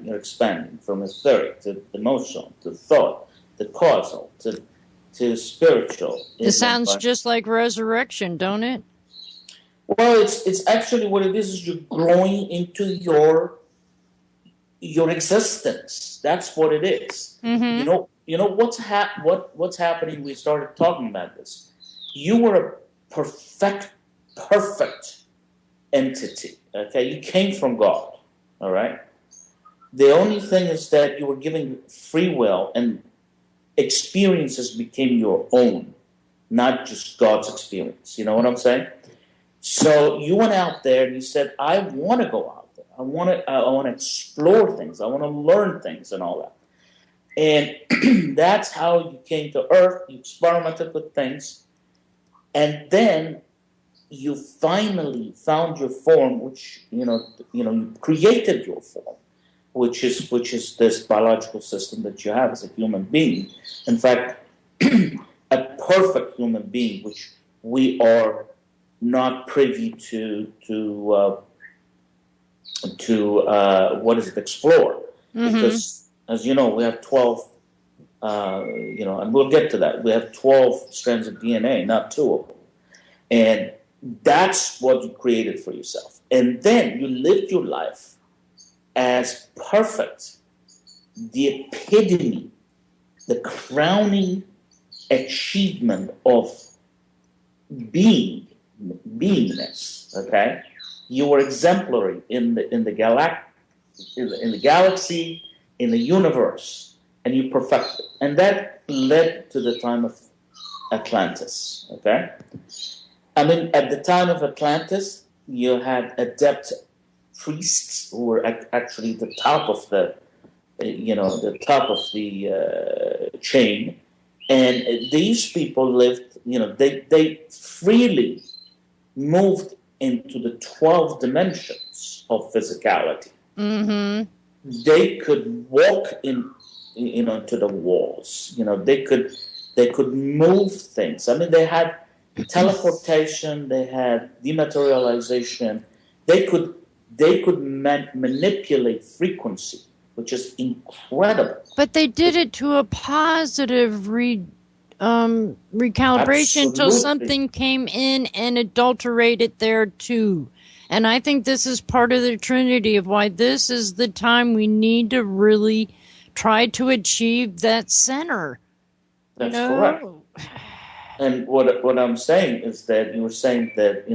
you're expanding from etheric to emotional, to thought, to causal, to spiritual. It sounds just like resurrection, don't it? Well, it's actually what it is you're growing into your existence. That's what it is. Mm-hmm. You know what's happening. We started talking about this. You were a perfect entity. Okay, you came from God. All right. The only thing is that you were given free will, and experiences became your own, not just God's experience. You know what I'm saying? So you went out there and you said, "I want to go out there. I want to explore things. I want to learn things and all that." And that's how you came to Earth. You experimented with things, and then you finally found your form, which you created your form, which is this biological system that you have as a human being. In fact, a perfect human being, which we are not privy to explore, because as you know, we have 12. And we'll get to that. We have 12 strands of DNA, not 2 of them, and that's what you created for yourself. And then you lived your life as perfect, the epitome, the crowning achievement of beingness. Okay, you were exemplary in the galaxy, in the universe, and you perfected it. And that led to the time of Atlantis. Okay, I mean, at the time of Atlantis, you had adept priests who were actually the top of the chain, and these people lived. They freely moved into the 12 dimensions of physicality. Mm-hmm. They could walk into the walls. They could move things. I mean, they had teleportation. They had dematerialization. They could manipulate frequency, which is incredible. But they did it to a positive recalibration until Absolutely. something came in and adulterated there too. And I think this is part of the trinity of why this is the time we need to really try to achieve that center. That's correct. And what I'm saying is that you were saying that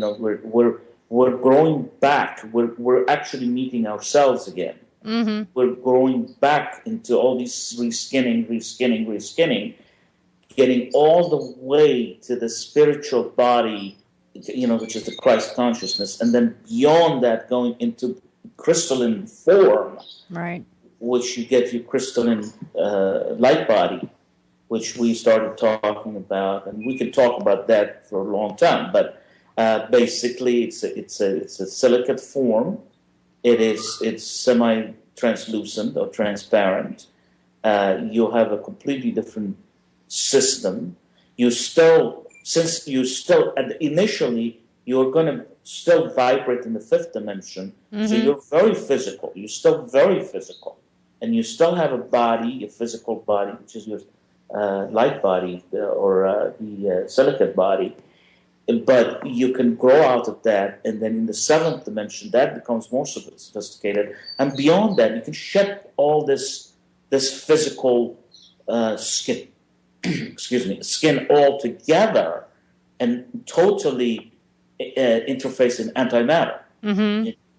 we're growing back. We're actually meeting ourselves again. Mm-hmm. We're growing back into all these reskinning, getting all the way to the spiritual body, which is the Christ consciousness, and then beyond that, going into crystalline form, right? Which you get your crystalline light body, which we started talking about, and we can talk about that for a long time. But basically, it's a silicate form. It's semi-translucent or transparent. You have a completely different system. Initially you're going to still vibrate in the fifth dimension. Mm-hmm. So you're very physical. You're still very physical, and you still have a body, a physical body, which is your light body or the silicate body. But you can grow out of that, and then in the seventh dimension, that becomes more sophisticated. And beyond that, you can shed all this physical skin, skin altogether, and totally interface in antimatter,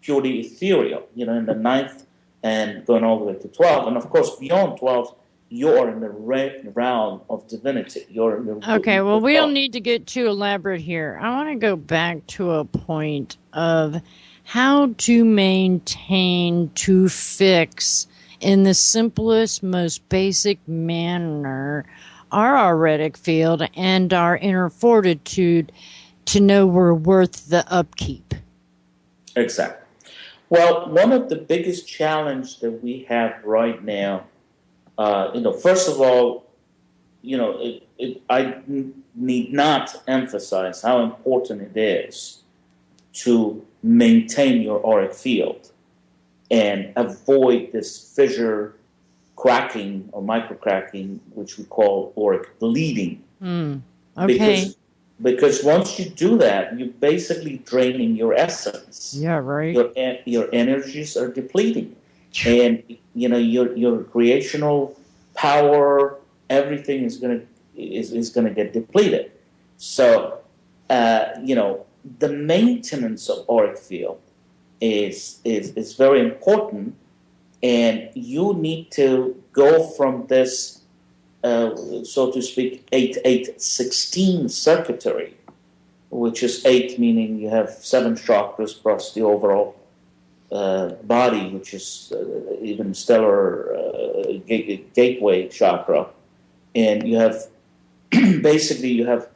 purely ethereal. In the ninth and going all the way to 12, and of course beyond 12. You're in the realm of divinity. Okay, well, we don't need to get too elaborate here. I want to go back to a point of how to maintain, to fix, in the simplest, most basic manner, our auric field and our inner fortitude to know we're worth the upkeep. Exactly. Well, one of the biggest challenges that we have right now, first of all, I need not emphasize how important it is to maintain your auric field and avoid this fissure cracking or microcracking, which we call auric bleeding. Okay. Because once you do that, you're basically draining your essence. Yeah, right. Your energies are depleting. And your creational power, everything is gonna get depleted. So the maintenance of auric field is very important, and you need to go from this so to speak 8-8-16 circuitry, which is 8 meaning you have 7 chakras plus the overall body, which is even stellar gateway chakra, and you have basically you have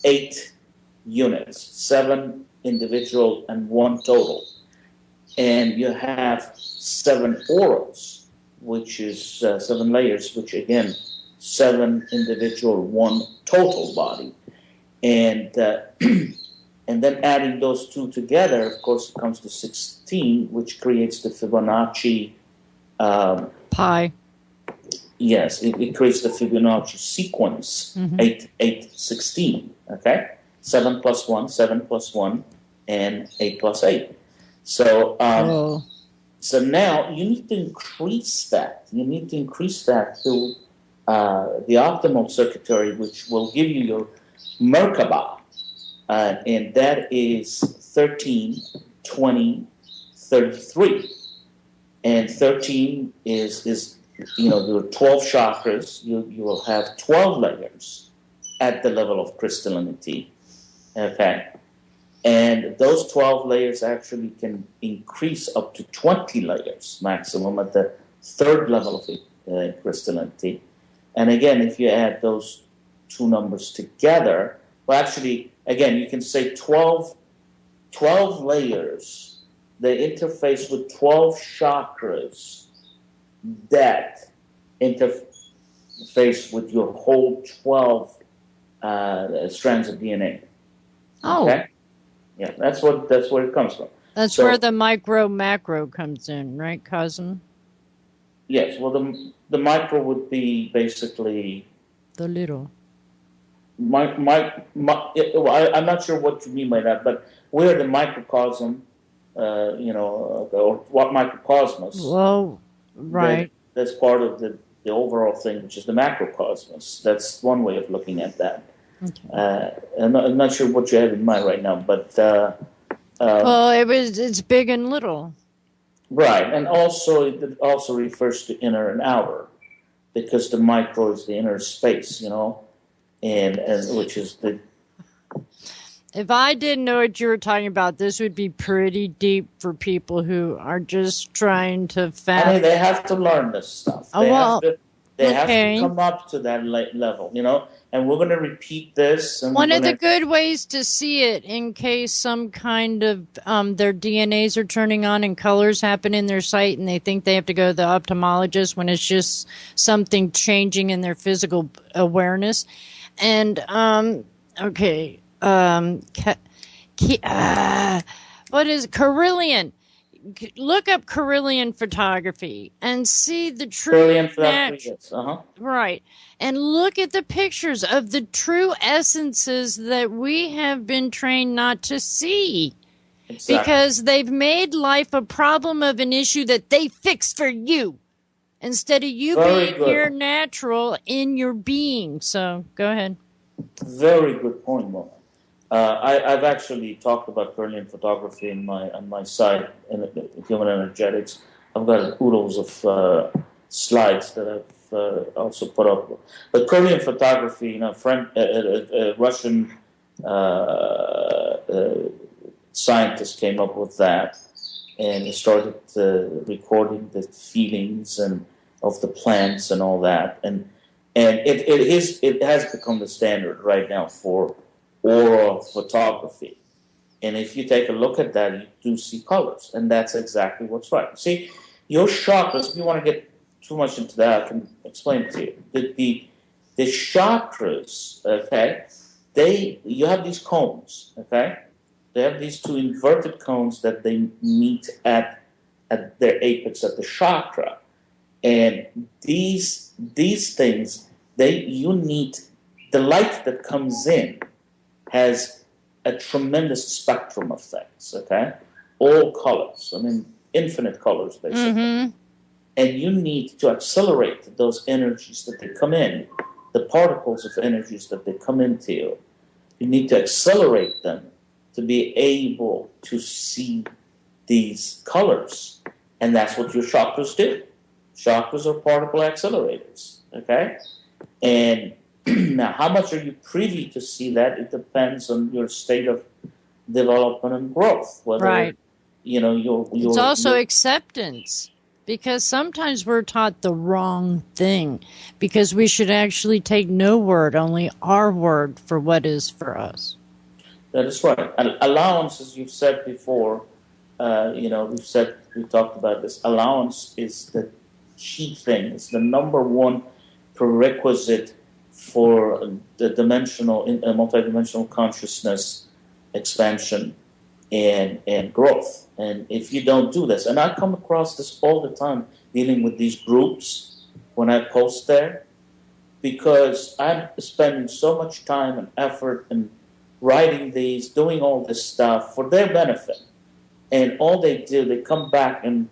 8 units, 7 individual and 1 total, and you have 7 auras, which is 7 layers, which again 7 individual, 1 total body, and then adding those two together, of course, it comes to 16, which creates the Fibonacci pi. Yes, it creates the Fibonacci sequence, 8-8-16. Okay, 7 plus 1, 7 plus 1, and 8 plus 8. So, so now you need to increase that. You need to increase that to the optimal circuitry, which will give you your Merkaba. And that is 13, 20, 33. And 13 is there are 12 chakras. You will have 12 layers at the level of crystallinity. Okay. And those 12 layers actually can increase up to 20 layers maximum at the third level of crystallinity. And again, if you add those two numbers together, well, actually, again, you can say 12 12 layers. They interface with 12 chakras that interface with your whole 12 strands of DNA. Oh. Okay? Yeah, that's where it comes from. That's where the micro-macro comes in, right, cousin? Yes, well, the micro would be basically... The little. I'm not sure what you mean by that, but we're the microcosm, or what microcosmos. Well, right. That's part of the overall thing, which is the macrocosmos. That's one way of looking at that. Okay. I'm not sure what you have in mind right now, but... well, it's big and little. Right, and also it also refers to inner and outer, because the micro is the inner space, and which is the... If I didn't know what you were talking about, this would be pretty deep for people who are just trying to fathom. I mean, they have to learn this stuff. They have to come up to that level, and we're going to repeat this. And one of the good ways to see it, in case some kind of their DNAs are turning on and colors happen in their sight and they think they have to go to the ophthalmologist when it's just something changing in their physical awareness. And, okay, what is Carillion? Look up Carillion photography and see the true... Carillion photography, yes. Right. And look at the pictures of the true essences that we have been trained not to see. Exactly. Because they've made life a problem of an issue that they fix for you, instead of you being here natural in your being. So, go ahead. Very good point, Mo. I've actually talked about Carillion photography on my site, in Human Energetics. I've got oodles of slides that I've also put up. But Carillion photography, a Russian scientist came up with that, and he started recording the feelings and of the plants and all that, and it has become the standard right now for oral photography. And if you take a look at that, you do see colors, and that's exactly what's right. See, your chakras, if you want to get too much into that, I can explain it to you. The chakras, okay, you have these cones, okay? They have these two inverted cones that they meet at their apex at the chakra. And these things, you need the light that comes in has a tremendous spectrum of things, okay? All colors, infinite colors, basically. Mm-hmm. And you need to accelerate those energies that they come in, the particles of energies that they come into you. You need to accelerate them to be able to see these colors. And that's what your chakras do. Chakras are particle accelerators, okay? And now, how much are you privy to see that? It depends on your state of development and growth. Whether, right. It's also acceptance, because sometimes we're taught the wrong thing, because we should actually take no word, only our word for what is for us. That is right. And allowance, as you've said before, we talked about this. Allowance is the key thing. It's the number one prerequisite for the multidimensional consciousness expansion and growth. And if you don't do this, and I come across this all the time dealing with these groups when I post there, because I'm spending so much time and effort and writing these, doing all this stuff for their benefit. And all they do, they come back and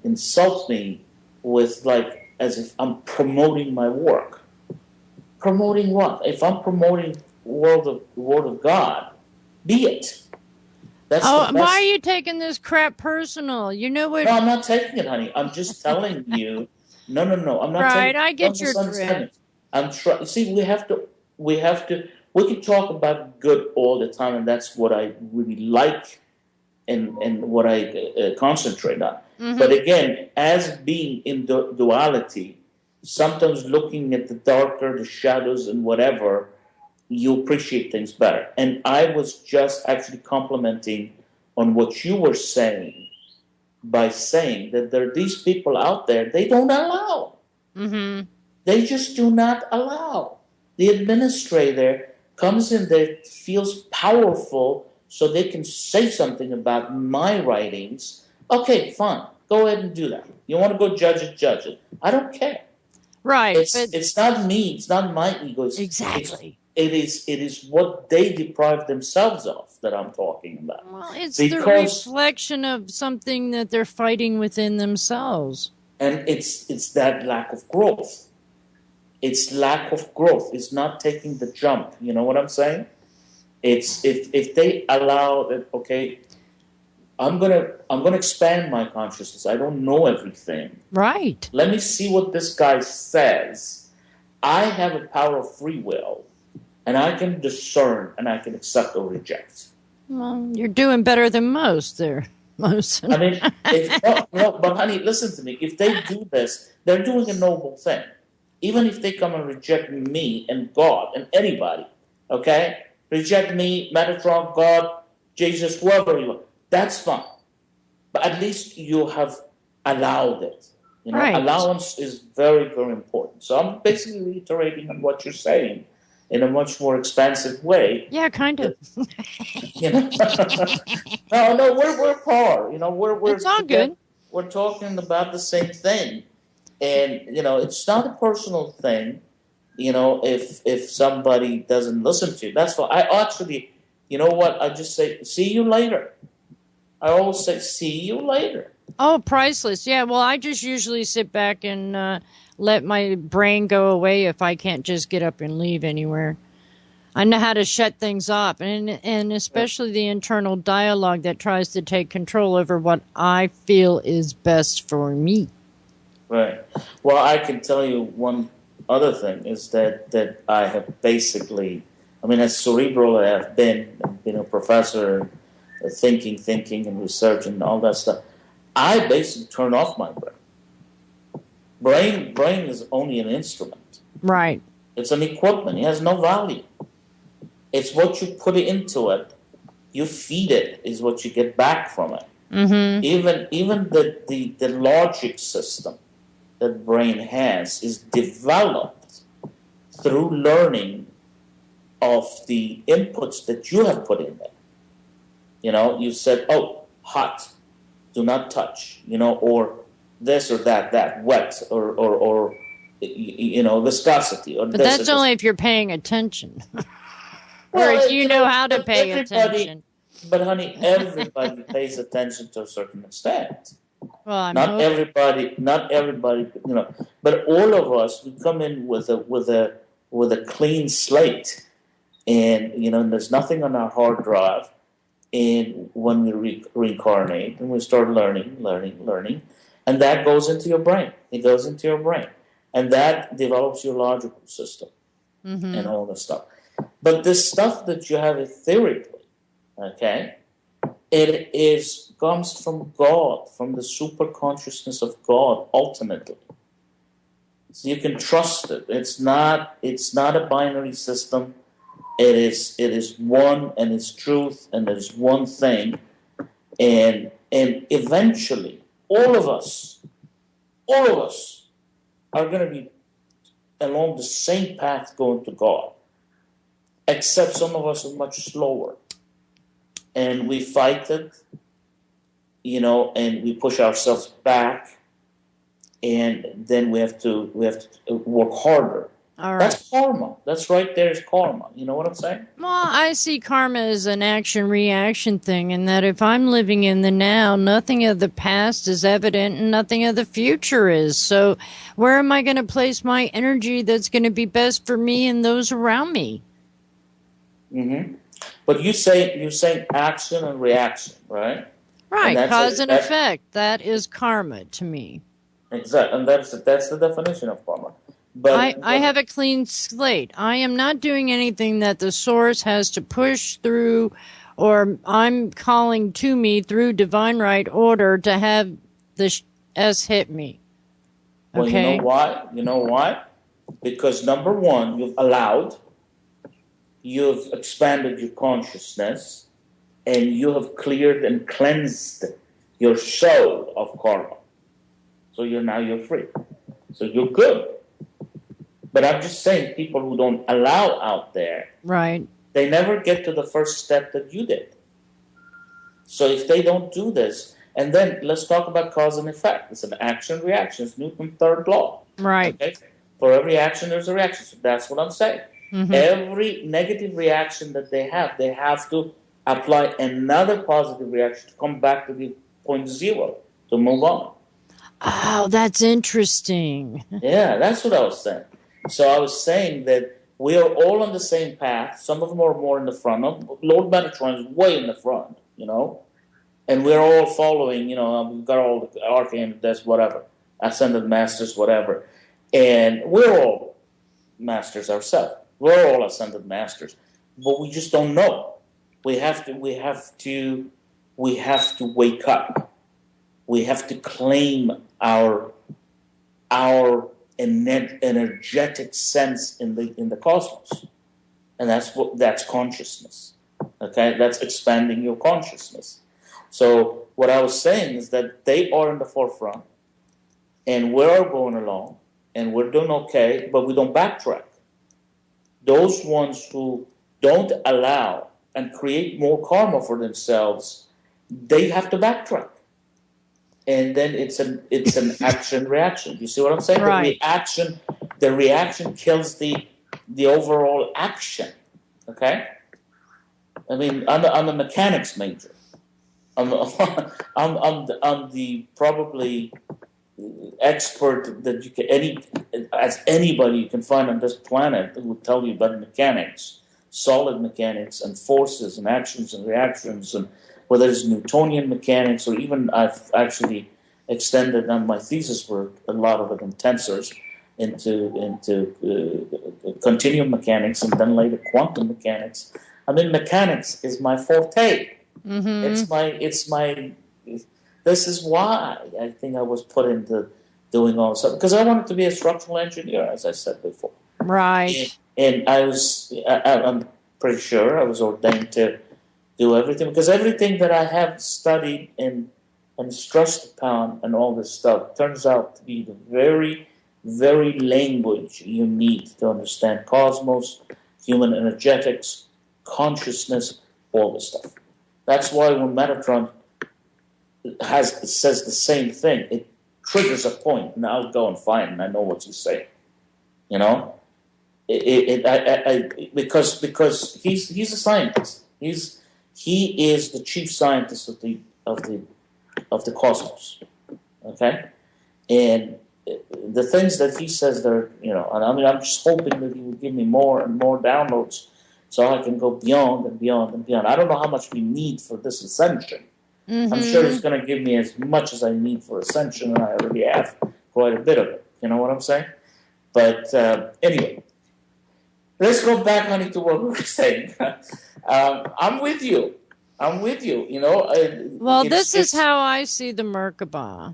insult me with, like, as if I'm promoting my work. Promoting what? If I'm promoting the word of God, be it. Why are you taking this crap personal? You know what? No, I'm not taking it, honey. I'm just telling you. No. I'm not. Right, I get your drift. I'm trying. See, we have to. We can talk about good all the time, and that's what I really like, and what I concentrate on. Mm-hmm. But again, as being in duality, sometimes looking at the darker, the shadows, and whatever, you appreciate things better. And I was just actually complimenting on what you were saying by saying that there are these people out there, they don't allow. Mm-hmm. They just do not allow. The administrator comes in there, feels powerful, so they can say something about my writings. Okay, fine. Go ahead and do that. You want to go judge it, judge it. I don't care. Right, but It's not me. It's not my ego. exactly. It is what they deprive themselves of that I'm talking about. Well, it's the Because reflection of something that they're fighting within themselves. and it's that lack of growth. It's lack of growth. It's not taking the jump. You know what I'm saying? It's if they allow that. Okay, I'm gonna expand my consciousness. I don't know everything. Right. Let me see what this guy says. I have a power of free will, and I can discern and I can accept or reject. Well, you're doing better than most there, Mohsen. I mean, but honey, listen to me. If they do this, they're doing a noble thing. Even if they come and reject me and God and anybody, okay? Reject me, Metatron, God, Jesus, whoever you are. That's fine. But at least you have allowed it. You know, Right. allowance is very, very important. So I'm basically reiterating on what you're saying in a much more expansive way. Yeah, kind of. You know? no, we're par. You know, we're It's all good. We're talking about the same thing. And, you know, it's not a personal thing, you know, if somebody doesn't listen to you. That's why I actually, you know what, I just say, see you later. I always say, see you later. Oh, priceless. Yeah, well, I just usually sit back and let my brain go away if I can't just get up and leave anywhere. I know how to shut things off, and especially the internal dialogue that tries to take control over what I feel is best for me. Right. Well, I can tell you one other thing is that I have basically, I mean, as cerebral as I have been a professor, thinking and research and all that stuff, I basically turn off my brain. Brain is only an instrument. Right. It's an equipment. It has no value. It's what you put into it. You feed it is what you get back from it. Mm-hmm. Even the logic system that brain has is developed through learning of the inputs that you have put in there. You know, you said, oh, hot, do not touch, you know, or this or that, wet, or you know, viscosity. Or But this that's only if you're paying attention. Or well, if you know how to pay attention. But honey, everybody pays attention to a certain extent. Well, I'm not hoping. everybody, you know, but all of us, we come in with a clean slate, and you know, there's nothing on our hard drive. And when we reincarnate and we start learning, and that goes into your brain. It goes into your brain, and that develops your logical system and all this stuff. But this stuff that you have etherically, okay, it comes from God, from the super consciousness of God, ultimately. So you can trust it. It's not a binary system. It is one, and it's truth, and there's one thing, and eventually all of us are going to be along the same path going to God, except some of us are much slower, and we fight it, you know, and we push ourselves back, and then we have to work harder. All right. That's karma. That's right there is karma. You know what I'm saying? Well, I see karma as an action-reaction thing, and that if I'm living in the now, nothing of the past is evident and nothing of the future is. So where am I going to place my energy that's going to be best for me and those around me? Mm-hmm. But you're saying action and reaction, right? Right, And cause and effect. That is karma to me. Exactly, and that's the definition of karma. But I have a clean slate. I am not doing anything that the source has to push through, or I'm calling to me through divine right order to have the S hit me. Okay? Well, you know why? Because number one, you've allowed. you've expanded your consciousness, and you have cleared and cleansed your soul of karma. So you're free. So you're good. But I'm just saying, people who don't allow out there, Right. they never get to the first step that you did. So if they don't do this, and then let's talk about cause and effect. It's an action reaction. It's Newton's third law. Right. Okay? For every action, there's a reaction. So that's what I'm saying. Mm-hmm. Every negative reaction that they have to apply another positive reaction to come back to the point zero to move on. Oh, that's interesting. Yeah, that's what I was saying. So I was saying that we are all on the same path. Some of them are more in the front. Lord Metatron is way in the front, and we're all following. We've got all the archangels, whatever, ascended masters, whatever, and we're all masters ourselves. We're all ascended masters, but we just don't know. We have to wake up. We have to claim our energetic sense in the cosmos, and that's consciousness. Okay, that's expanding your consciousness. So what I was saying is that they are in the forefront, and we're going along, and we're doing okay, but we don't backtrack. Those ones who don't allow and create more karma for themselves, they have to backtrack. And then it's an action reaction. You see what I'm saying? Right. The reaction kills the overall action. Okay. I mean, I'm a mechanics major. I'm the probably expert that you can anybody you can find on this planet who would tell you about mechanics, solid mechanics, and forces and actions and reactions, and whether it's Newtonian mechanics, or even I've actually extended on my thesis work a lot of it in tensors into continuum mechanics, and then later quantum mechanics. I mean, mechanics is my forte. Mm-hmm. It's my. This is why I think I was put into doing all this stuff, because I wanted to be a structural engineer, as I said before. Right. And I'm pretty sure I was ordained to do everything, because everything that I have studied and stressed upon and all this stuff turns out to be the very, very language you need to understand cosmos, human energetics, consciousness, all this stuff. That's why when Metatron says the same thing, it triggers a point, and I'll go and find, and I know what you say. Because he's a scientist. He is the chief scientist of the cosmos. Okay, and the things that he says there, and I mean, I'm just hoping that he will give me more and more downloads, so I can go beyond and beyond and beyond. I don't know how much we need for this ascension. Mm-hmm. I'm sure he's going to give me as much as I need for ascension, and I already have quite a bit of it. You know what I'm saying? But anyway, let's go back, honey, to what we were saying. I'm with you. Well, this is how I see the Merkaba.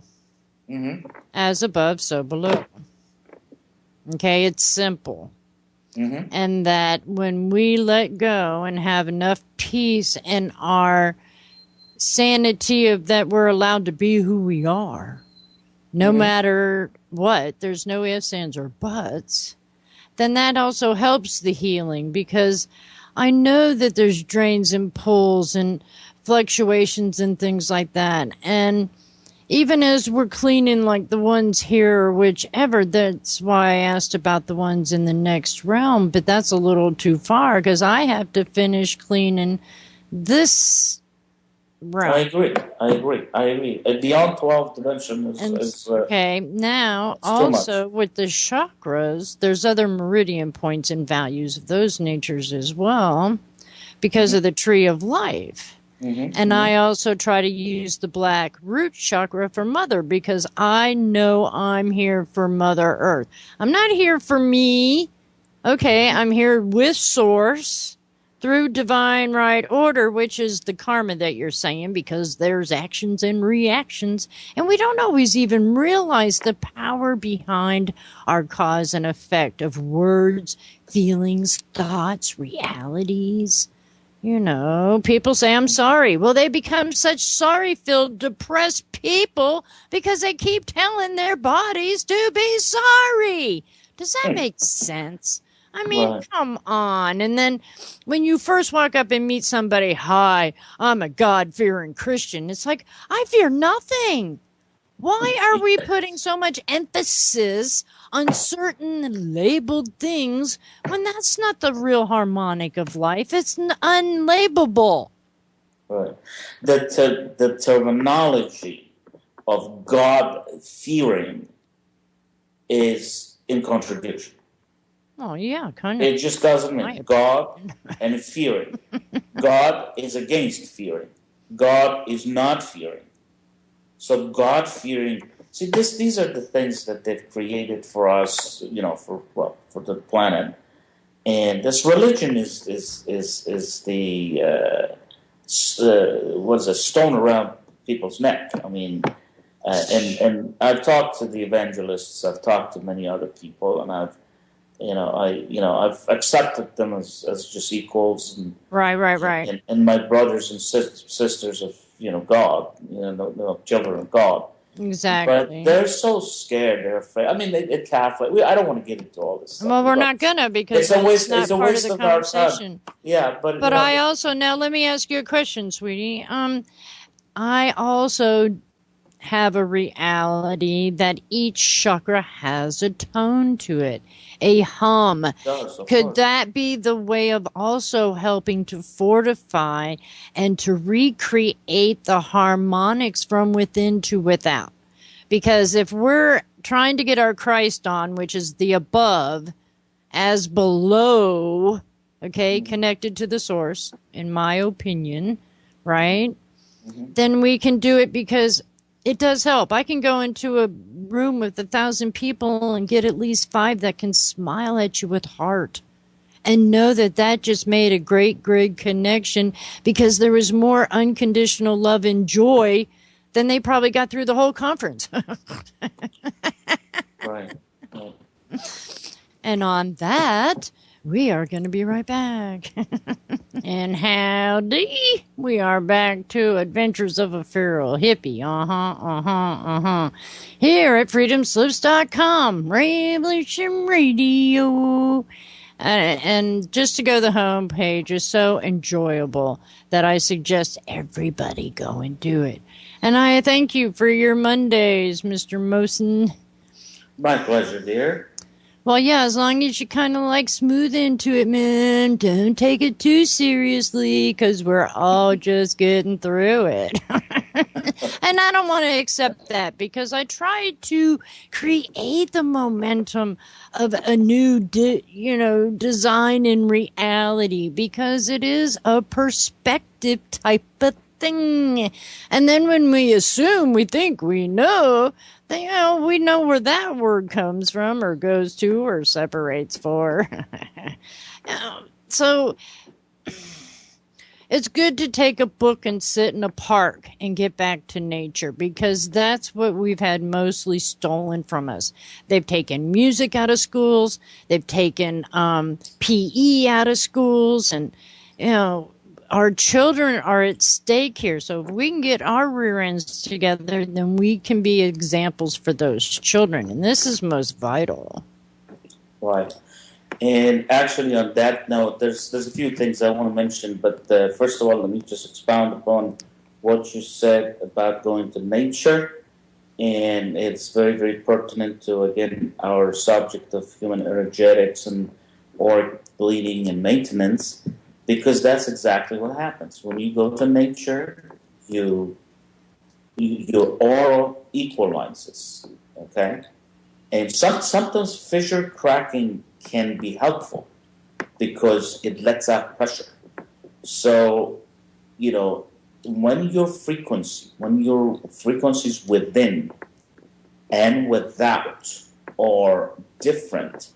Mm-hmm. As above, so below. Okay, it's simple. Mm-hmm. And that when we let go and have enough peace in our sanity of that we're allowed to be who we are, no matter what, there's no ifs, ands, or buts, then that also helps the healing, because I know that there's drains and pulls and fluctuations and things like that. And even as we're cleaning, like the ones here or whichever, that's why I asked about the ones in the next realm, but that's a little too far, because I have to finish cleaning this realm. I agree. Beyond 12th dimension is okay. Now, also with the chakras, there's other meridian points and values of those natures as well, because of the tree of life. And I also try to use the black root chakra for mother, because I know I'm here for Mother Earth. I'm not here for me. Okay, I'm here with Source through divine right order, which is the karma that you're saying, because there's actions and reactions. And we don't always even realize the power behind our cause and effect of words, feelings, thoughts, realities. You know, people say, I'm sorry. Well, they become such sorry-filled, depressed people because they keep telling their bodies to be sorry. Does that make sense? I mean, come on. And then when you first walk up and meet somebody, hi, I'm a God-fearing Christian. It's like, I fear nothing. Why are we putting so much emphasis on certain labeled things when that's not the real harmonic of life? It's unlabelable. Right. The terminology of God-fearing is in contradiction. Oh, yeah, kind of. It just doesn't mean God and fearing. God is against fearing. God is not fearing. So God-fearing. See, these are the things that they've created for us, you know, for the planet. And this religion is the what's a stone around people's neck. I mean, and I've talked to the evangelists. I've talked to many other people, and I've accepted them as just equals, and right, and my brothers and sisters of God, children of God. Exactly. But they're so scared. They're afraid. I mean, they're Catholic. I don't want to get into all this stuff. Well, we're not gonna, because it's not part of the conversation. Yeah, but I also, now let me ask you a question, sweetie. I also have a reality that each chakra has a tone to it, a hum. Could that be the way of also helping to fortify and to recreate the harmonics from within to without? Because if we're trying to get our Christ on, which is the above, as below, okay, connected to the source, in my opinion, right? Then we can do it, because it does help. I can go into a room with 1,000 people and get at least 5 that can smile at you with heart and know that just made a great connection, because there was more unconditional love and joy than they probably got through the whole conference. Right. And on that, we are going to be right back. And howdy, we are back to Adventures of a Feral Hippie. Here at freedomslips.com, Revolution Radio. And just to go to the homepage is so enjoyable that I suggest everybody go and do it. And I thank you for your Mondays, Mr. Mohsen. My pleasure, dear. Well, yeah, as long as you kind of like smooth into it, man. Don't take it too seriously, because we're all just getting through it. And I don't want to accept that, because I try to create the momentum of a new, design in reality, because it is a perspective type of thing. And then when we assume, we think we know, we know where that word comes from, or goes to, or separates for. So it's good to take a book and sit in a park and get back to nature, because that's what we've had mostly stolen from us. They've taken music out of schools. They've taken PE out of schools, and our children are at stake here. So if we can get our rear ends together, then we can be examples for those children. And this is most vital. Right. And actually, on that note, there's a few things I want to mention. But first of all, let me just expound upon what you said about going to nature. And it's very, very pertinent to, again, our subject of human energetics and auric bleeding and maintenance. Because that's exactly what happens. When you go to nature, your aura equalizes, okay? And sometimes fissure cracking can be helpful because it lets out pressure. So, when your frequencies within and without are different,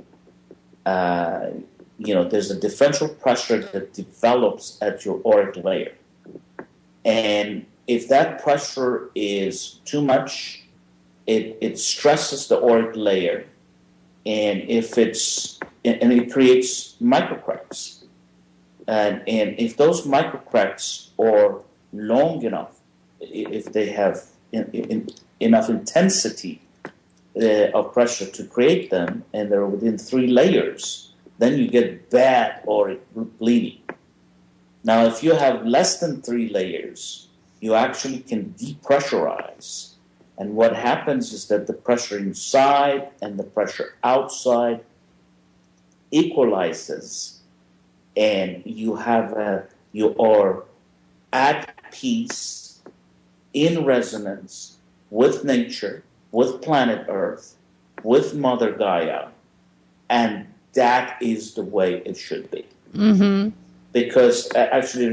there's a differential pressure that develops at your auric layer. And if that pressure is too much, it stresses the auric layer, and it creates microcracks. And if those microcracks are long enough, if they have enough intensity of pressure to create them, and they're within 3 layers, then you get bad auric bleeding. Now, if you have less than 3 layers, you actually can depressurize. And what happens is that the pressure inside and the pressure outside equalizes, and you are at peace, in resonance with nature, with planet Earth, with Mother Gaia, and that is the way it should be. Mm-hmm. Because actually,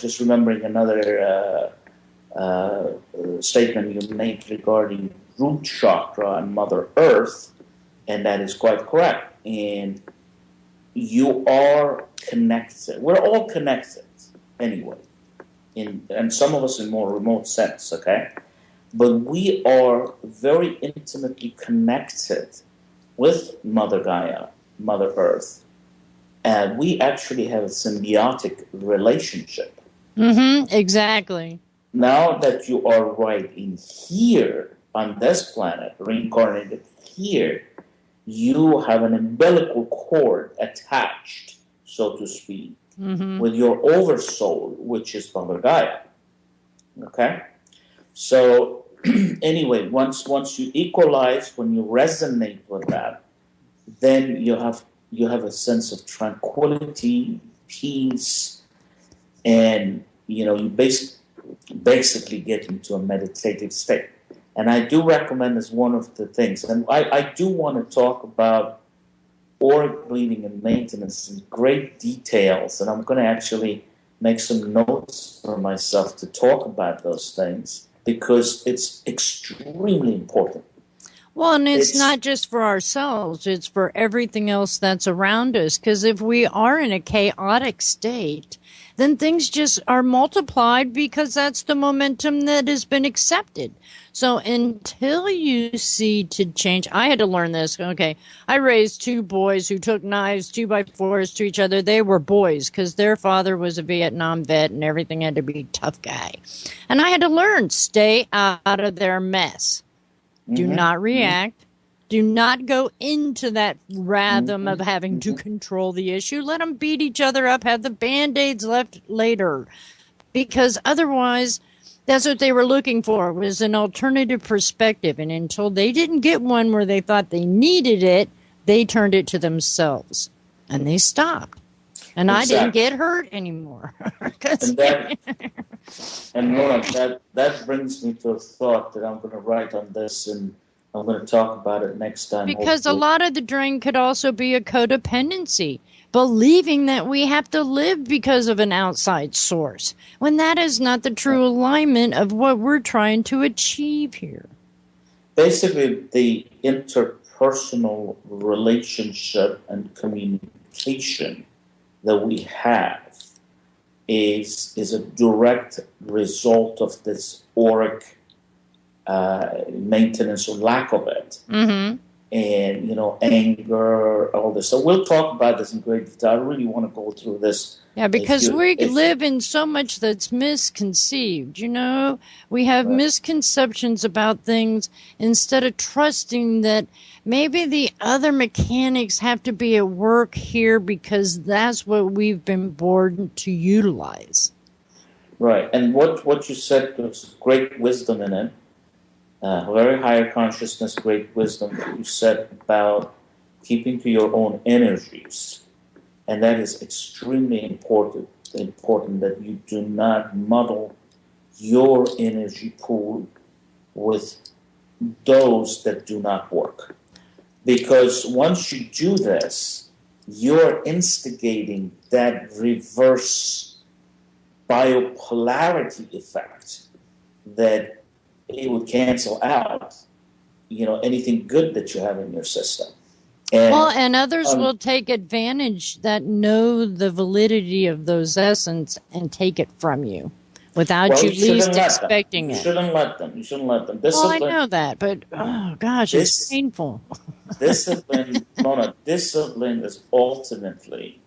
just remembering another statement you made regarding root chakra and Mother Earth, and that is quite correct. And you are connected. We're all connected anyway, and some of us in more remote sense, okay? But we are very intimately connected with Mother Gaia, Mother Earth. And we actually have a symbiotic relationship. Mm-hmm, exactly. Now that you are right in here, on this planet, reincarnated here, you have an umbilical cord attached, so to speak, with your oversoul, which is Mother Gaia. Okay? So, anyway, once you equalize, when you resonate with that, then you have a sense of tranquility, peace, and you basically get into a meditative state. And I do recommend as one of the things, and I do want to talk about auric bleeding and maintenance in great details, and I'm going to actually make some notes for myself to talk about those things because it's extremely important. Well, and it's not just for ourselves, it's for everything else that's around us. Because if we are in a chaotic state, then things just are multiplied because that's the momentum that has been accepted. So until you see to change, I had to learn this. Okay, I raised 2 boys who took knives 2x4s to each other. They were boys because their father was a Vietnam vet and everything had to be a tough guy. And I had to learn, stay out of their mess. Do not react. Do not go into that rhythm of having to control the issue. Let them beat each other up. Have the Band-Aids left later. Because otherwise, that's what they were looking for, was an alternative perspective. And until they didn't get one where they thought they needed it, they turned it to themselves. And they stopped. And exactly. I didn't get hurt anymore. And Nora, that brings me to a thought that I'm going to write on this, and I'm going to talk about it next time. Because hopefully. A lot of the drain could also be a codependency, believing that we have to live because of an outside source, when that is not the true alignment of what we're trying to achieve here. Basically, the interpersonal relationship and communication that we have is a direct result of this auric maintenance or lack of it. And, anger, all this. So we'll talk about this in great detail. I really want to go through this. Yeah, because we live in so much that's misconceived, We have misconceptions about things instead of trusting that maybe the other mechanics have to be at work here because that's what we've been born to utilize. Right. And what you said, was great wisdom in it. Very higher consciousness, great wisdom that you said about keeping to your own energies. And that is extremely important that you do not muddle your energy pool with those that do not work. Because once you do this, you're instigating that reverse biopolarity effect that it would cancel out, anything good that you have in your system. Well, And and others um, will take advantage that know the validity of those essence and take it from you without well, you you shouldn't least let them. expecting You it. shouldn't let them. You shouldn't let them. Well, I Discipline. know that, but oh gosh, it's This painful. discipline. Mona. Discipline is ultimately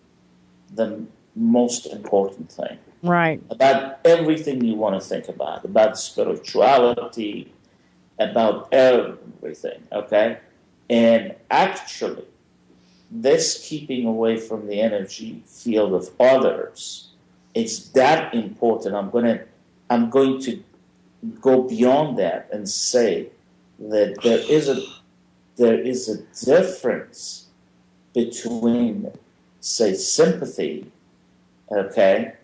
the most important thing Right. about everything you want to think about spirituality, about everything. Okay, and actually, this keeping away from the energy field of others, it's that important. I'm going to go beyond that and say that there is a difference between, say, sympathy, okay,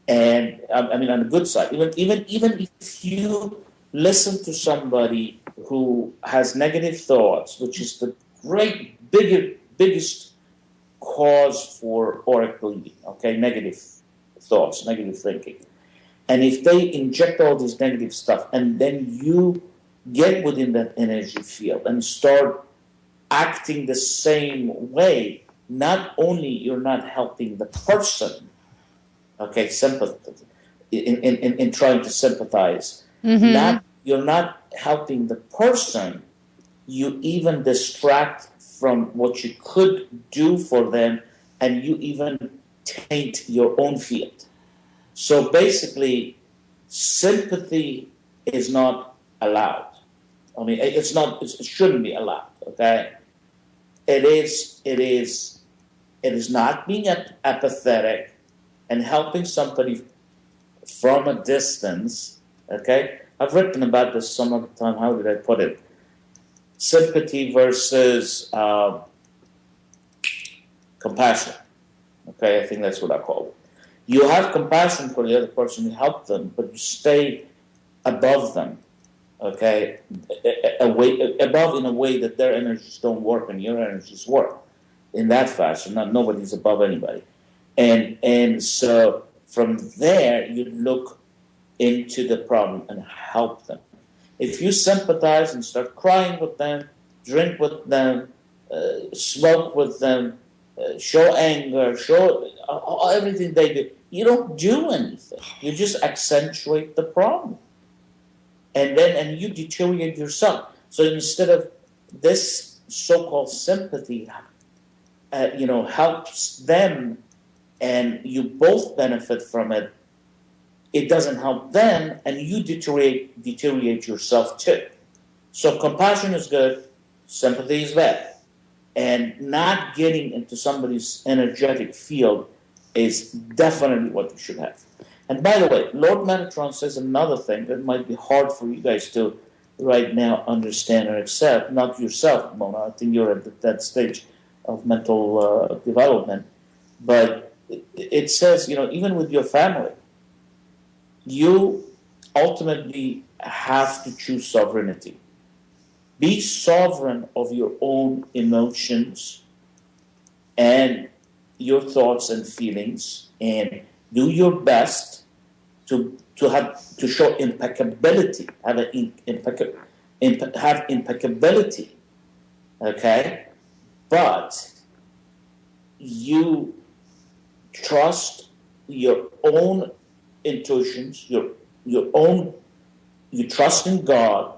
and I mean on the good side, even if you listen to somebody who has negative thoughts, which is the biggest cause for auric bleeding, okay, negative thoughts, negative thinking. And if they inject all this negative stuff and then you get within that energy field and start acting the same way, not only you're not helping the person, okay, sympathy, in trying to sympathize, Mm-hmm. not you're not helping the person, you even distract from what you could do for them, and you even taint your own field. So basically, sympathy is not allowed. I mean, it's not. It shouldn't be allowed. Okay, it is. It is. It is not being apathetic and helping somebody from a distance. Okay, I've written about this some of the time. How did I put it? Sympathy versus compassion. Okay, I think that's what I call it. You have compassion for the other person, you help them, but you stay above them, okay, above in a way that their energies don't work and your energies work in that fashion. Not nobody's above anybody, and so from there you look into the problem and help them. If you sympathize and start crying with them, drink with them, smoke with them, show anger, show everything they do, you don't do anything. You just accentuate the problem, and you deteriorate yourself. So instead of this so-called sympathy, helps them, and you both benefit from it. It doesn't help them, and you deteriorate yourself too. So compassion is good, sympathy is bad. And not getting into somebody's energetic field is definitely what you should have. And by the way, Lord Metatron says another thing that might be hard for you guys to right now understand or accept. Not yourself, Mona. I think you're at that stage of mental development. But it says, even with your family, you ultimately have to choose sovereignty. Be sovereign of your own emotions and your thoughts and feelings, and do your best to show impeccability, have impeccability, okay? But you trust your own intuitions, your own, you trust in God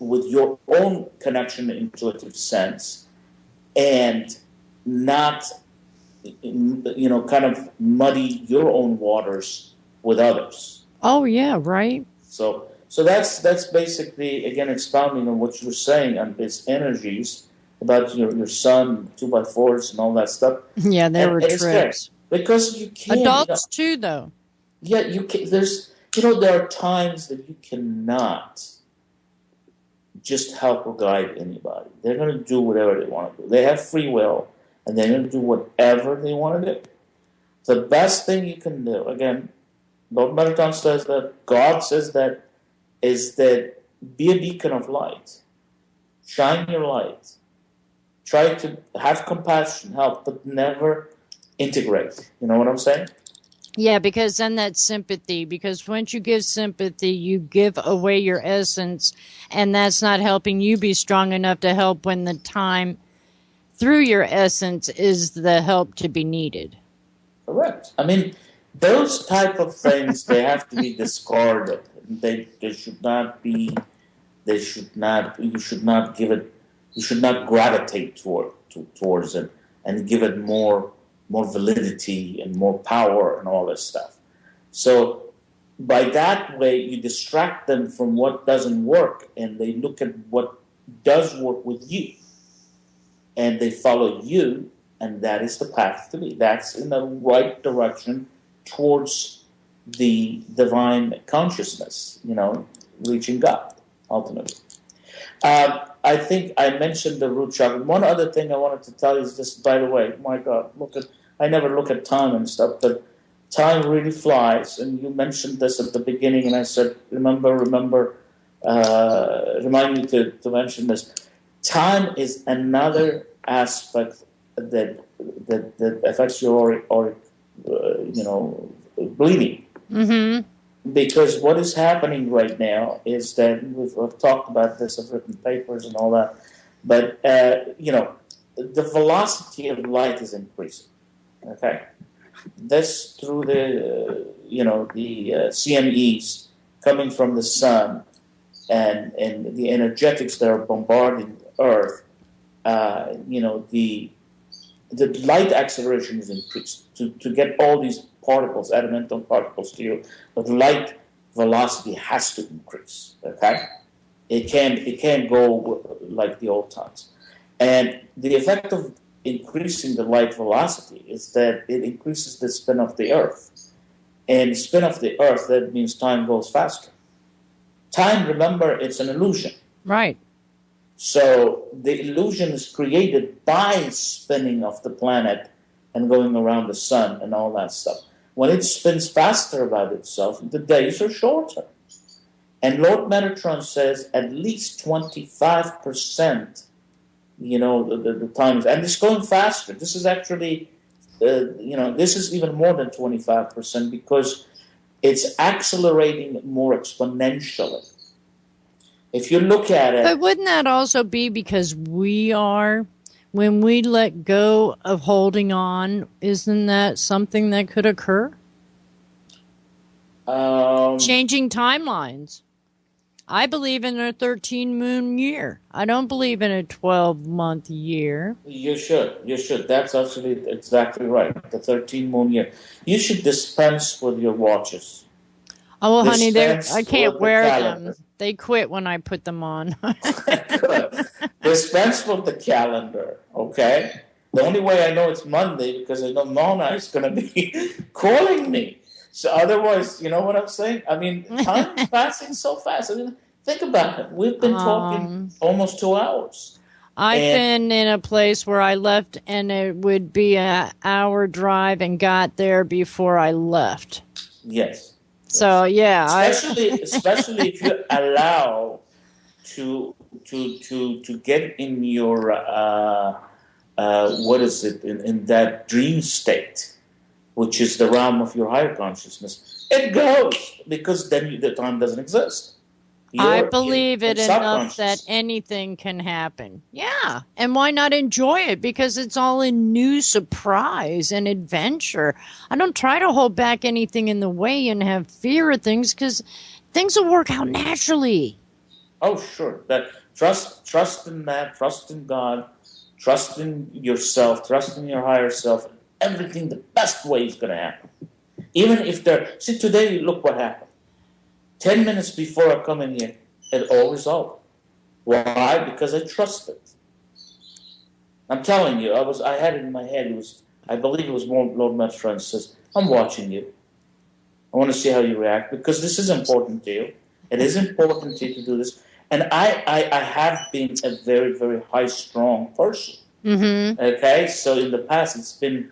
with your own connection and intuitive sense, and not kind of muddy your own waters with others. Oh yeah, right. So that's basically, again, expounding on what you were saying on these energies about your son, 2x4s and all that stuff. Yeah, there were And it's scary trips. because you can't, Adults too, though. yeah, you can. There are times that you cannot just help or guide anybody. They're going to do whatever they want to do. They have free will, and they're going to do whatever they want to do. The best thing you can do, again, Lord Marathon says that, God says that, is that be a beacon of light. Shine your light. Try to have compassion, help, but never integrate. You know what I'm saying? Yeah, because then that's sympathy. Because once you give sympathy, you give away your essence, and that's not helping you be strong enough to help when the time through your essence is the help to be needed. Correct. I mean, those type of things, they have to be discarded. They should not be. They should not. You should not give it. You should not gravitate towards it and give it more validity and more power and all this stuff. So by that way, you distract them from what doesn't work, and they look at what does work with you, and they follow you, and that is the path to be. That's in the right direction towards the divine consciousness, reaching God, ultimately. I think I mentioned the root chakra. One other thing I wanted to tell you is this, by the way, my God, I never look at time and stuff, but time really flies, and you mentioned this at the beginning, and I said, remind me to mention this. Time is another aspect that affects your bleeding. Mm-hmm. Because what is happening right now is that we've talked about this, I've written papers and all that, but the velocity of light is increasing. Okay, this through the CMEs coming from the sun and the energetics that are bombarding Earth. The light acceleration is increased to get all these particles, elemental particles to you. But light velocity has to increase. Okay, it can't go like the old times. And the effect of increasing the light velocity is that it increases the spin of the Earth. And spin of the Earth, that means time goes faster. Time, remember, it's an illusion. Right. So the illusion is created by spinning of the planet and going around the sun and all that stuff. When it spins faster about itself, the days are shorter. And Lord Metatron says at least 25%, the times, and it's going faster. This is actually, this is even more than 25% because it's accelerating more exponentially. If you look at it... But wouldn't that also be because when we let go of holding on, isn't that something that could occur? Changing timelines. I believe in a 13-moon year. I don't believe in a 12-month year. You should. That's absolutely exactly right. The 13-moon year. You should dispense with your watches. Oh, well, honey, I can't wear them. They quit when I put them on. Good. Dispense with the calendar, okay? The only way I know it's Monday because I know Mona is going to be calling me. So otherwise, you know what I'm saying? I mean, time is passing so fast. I mean, think about it. We've been talking almost 2 hours. I've been in a place where I left and it would be an hour drive and got there before I left. Yes. So yeah, especially if you allow to get in your in that dream state, which is the realm of your higher consciousness. It goes because then the time doesn't exist. I believe it enough that anything can happen. Yeah. And why not enjoy it? Because it's all a new surprise and adventure. I don't try to hold back anything in the way and have fear of things because things will work out naturally. Oh, sure. That trust in that, trust in God, trust in yourself, trust in your higher self. Everything the best way is going to happen. Even if see, today, look what happened. 10 minutes before I come in here, it all resolved. Why? Because I trusted. I'm telling you, I had it in my head. I believe it was Lord Metatron says, I'm watching you. I want to see how you react because this is important to you. It is important to you to do this. And I have been a very, very high strong person. Mm-hmm. Okay? So in the past, it's been,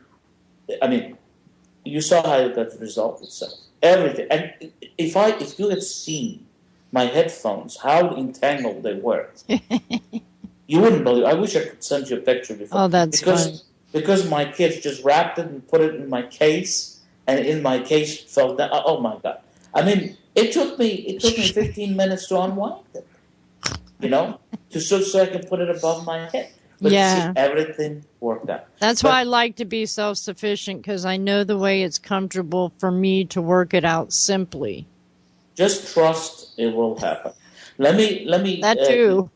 you saw how that resolved itself. Everything. And if you had seen my headphones, how entangled they were, you wouldn't believe. I wish I could send you a picture before. Oh, that's funny. Because my kids just wrapped it and put it in my case, and in my case fell down. Oh my God! I mean, it took me 15 minutes to unwind it. So I can put it above my head. But see, Yeah. everything worked out. That's why I like to be self-sufficient, because I know the way it's comfortable for me to work it out simply. Just trust it will happen. Let me, let me, That uh, too.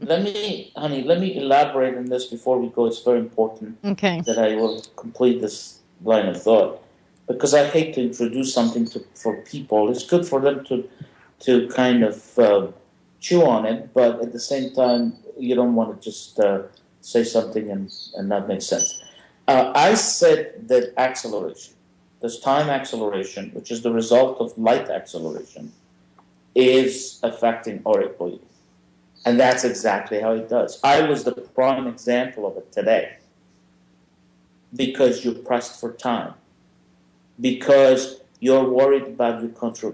honey, let me elaborate on this before we go. It's very important Okay. that I will complete this line of thought because I hate to introduce something for people. It's good for them to kind of chew on it, but at the same time, you don't want to just say something and not make sense. I said that acceleration, this time acceleration, which is the result of light acceleration, is affecting our equilibrium. And that's exactly how it does. I was the prime example of it today because you're pressed for time, because you're worried about your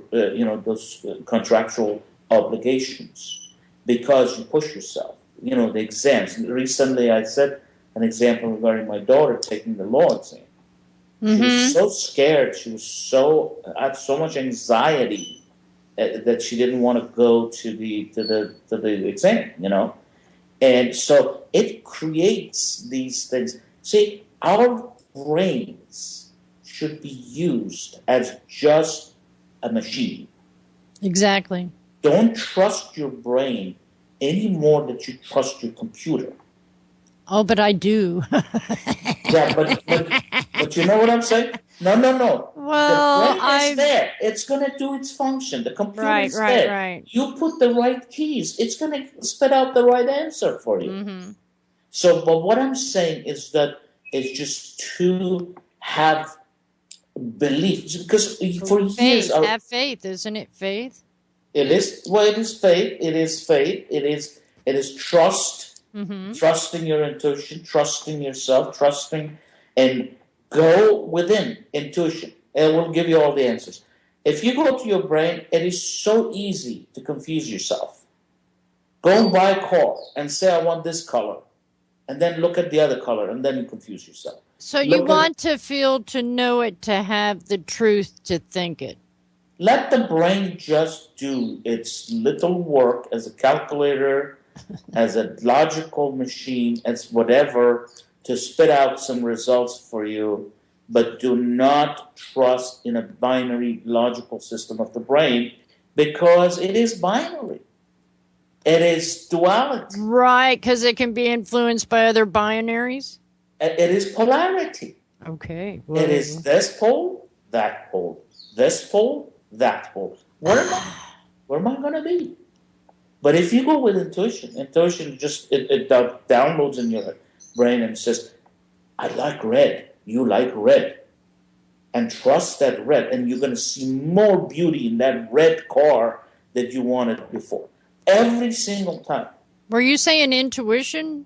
those contractual obligations, because you push yourself. The exams. Recently, I said an example regarding my daughter taking the law exam. She was so scared. She was had so much anxiety that she didn't want to go to the exam. And so it creates these things. See, our brains should be used as just a machine. Exactly. Don't trust your brain any more than you trust your computer. Oh, but I do. Yeah, but you know what I'm saying? No. The Well, brain is there. It's going to do its function. The computer right, is there. right. You put the right keys. It's going to spit out the right answer for you. Mm-hmm. So, but what I'm saying is that it's just to have belief. Because for years... Have faith, isn't it? Faith? It is, well, it is faith. It is faith. It is trust. Trusting your intuition, trusting yourself, trusting, and go within intuition. It will give you all the answers. If you go to your brain, it is so easy to confuse yourself. Go and buy a car and say, I want this color. And then look at the other color, and then you confuse yourself. So you want to feel, to know it, to have the truth, to think it. Let the brain just do its little work as a calculator, as a logical machine, as whatever, to spit out some results for you, but do not trust in a binary logical system of the brain because it is binary. It is duality. Right, because it can be influenced by other binaries? It is polarity. Okay. Well, it is this pole, that pole, this pole, that pole. Where am I going to be? But if you go with intuition just it downloads in your brain and says, I like red, you like red. And trust that red, and you're going to see more beauty in that red car that you wanted before. Every single time. Were you saying intuition?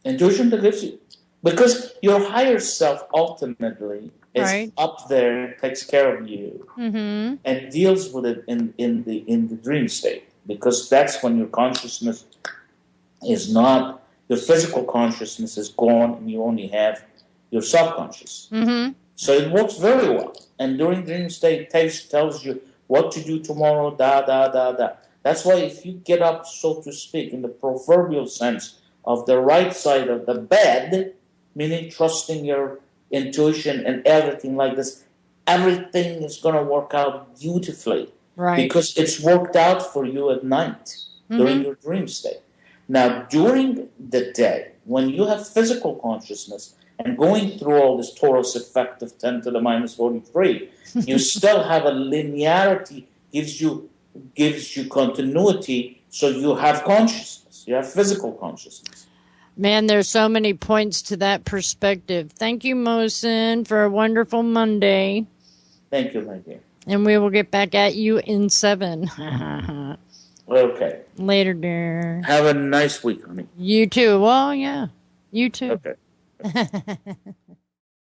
Intuition that gives you. Because your higher self ultimately is up there, takes care of you, and deals with it in the dream state. Because that's when your consciousness is not, your physical consciousness is gone and you only have your subconscious. So it works very well. And during dream state, tells you what to do tomorrow, da. That's why if you get up, so to speak, in the proverbial sense of the right side of the bed, meaning trusting your intuition and everything like this, everything is going to work out beautifully. Right. Because it's worked out for you at night during your dream state. Now, during the day, when you have physical consciousness and going through all this torus effect of 10 to the minus 43, you still have a linearity, gives you continuity, so you have consciousness. You have physical consciousness. Man, there's so many points to that perspective. Thank you, Mohsen, for a wonderful Monday. Thank you, my dear. And we will get back at you in 7. Okay. Later, dear. Have a nice week, honey. You too. Well, yeah. You too. Okay.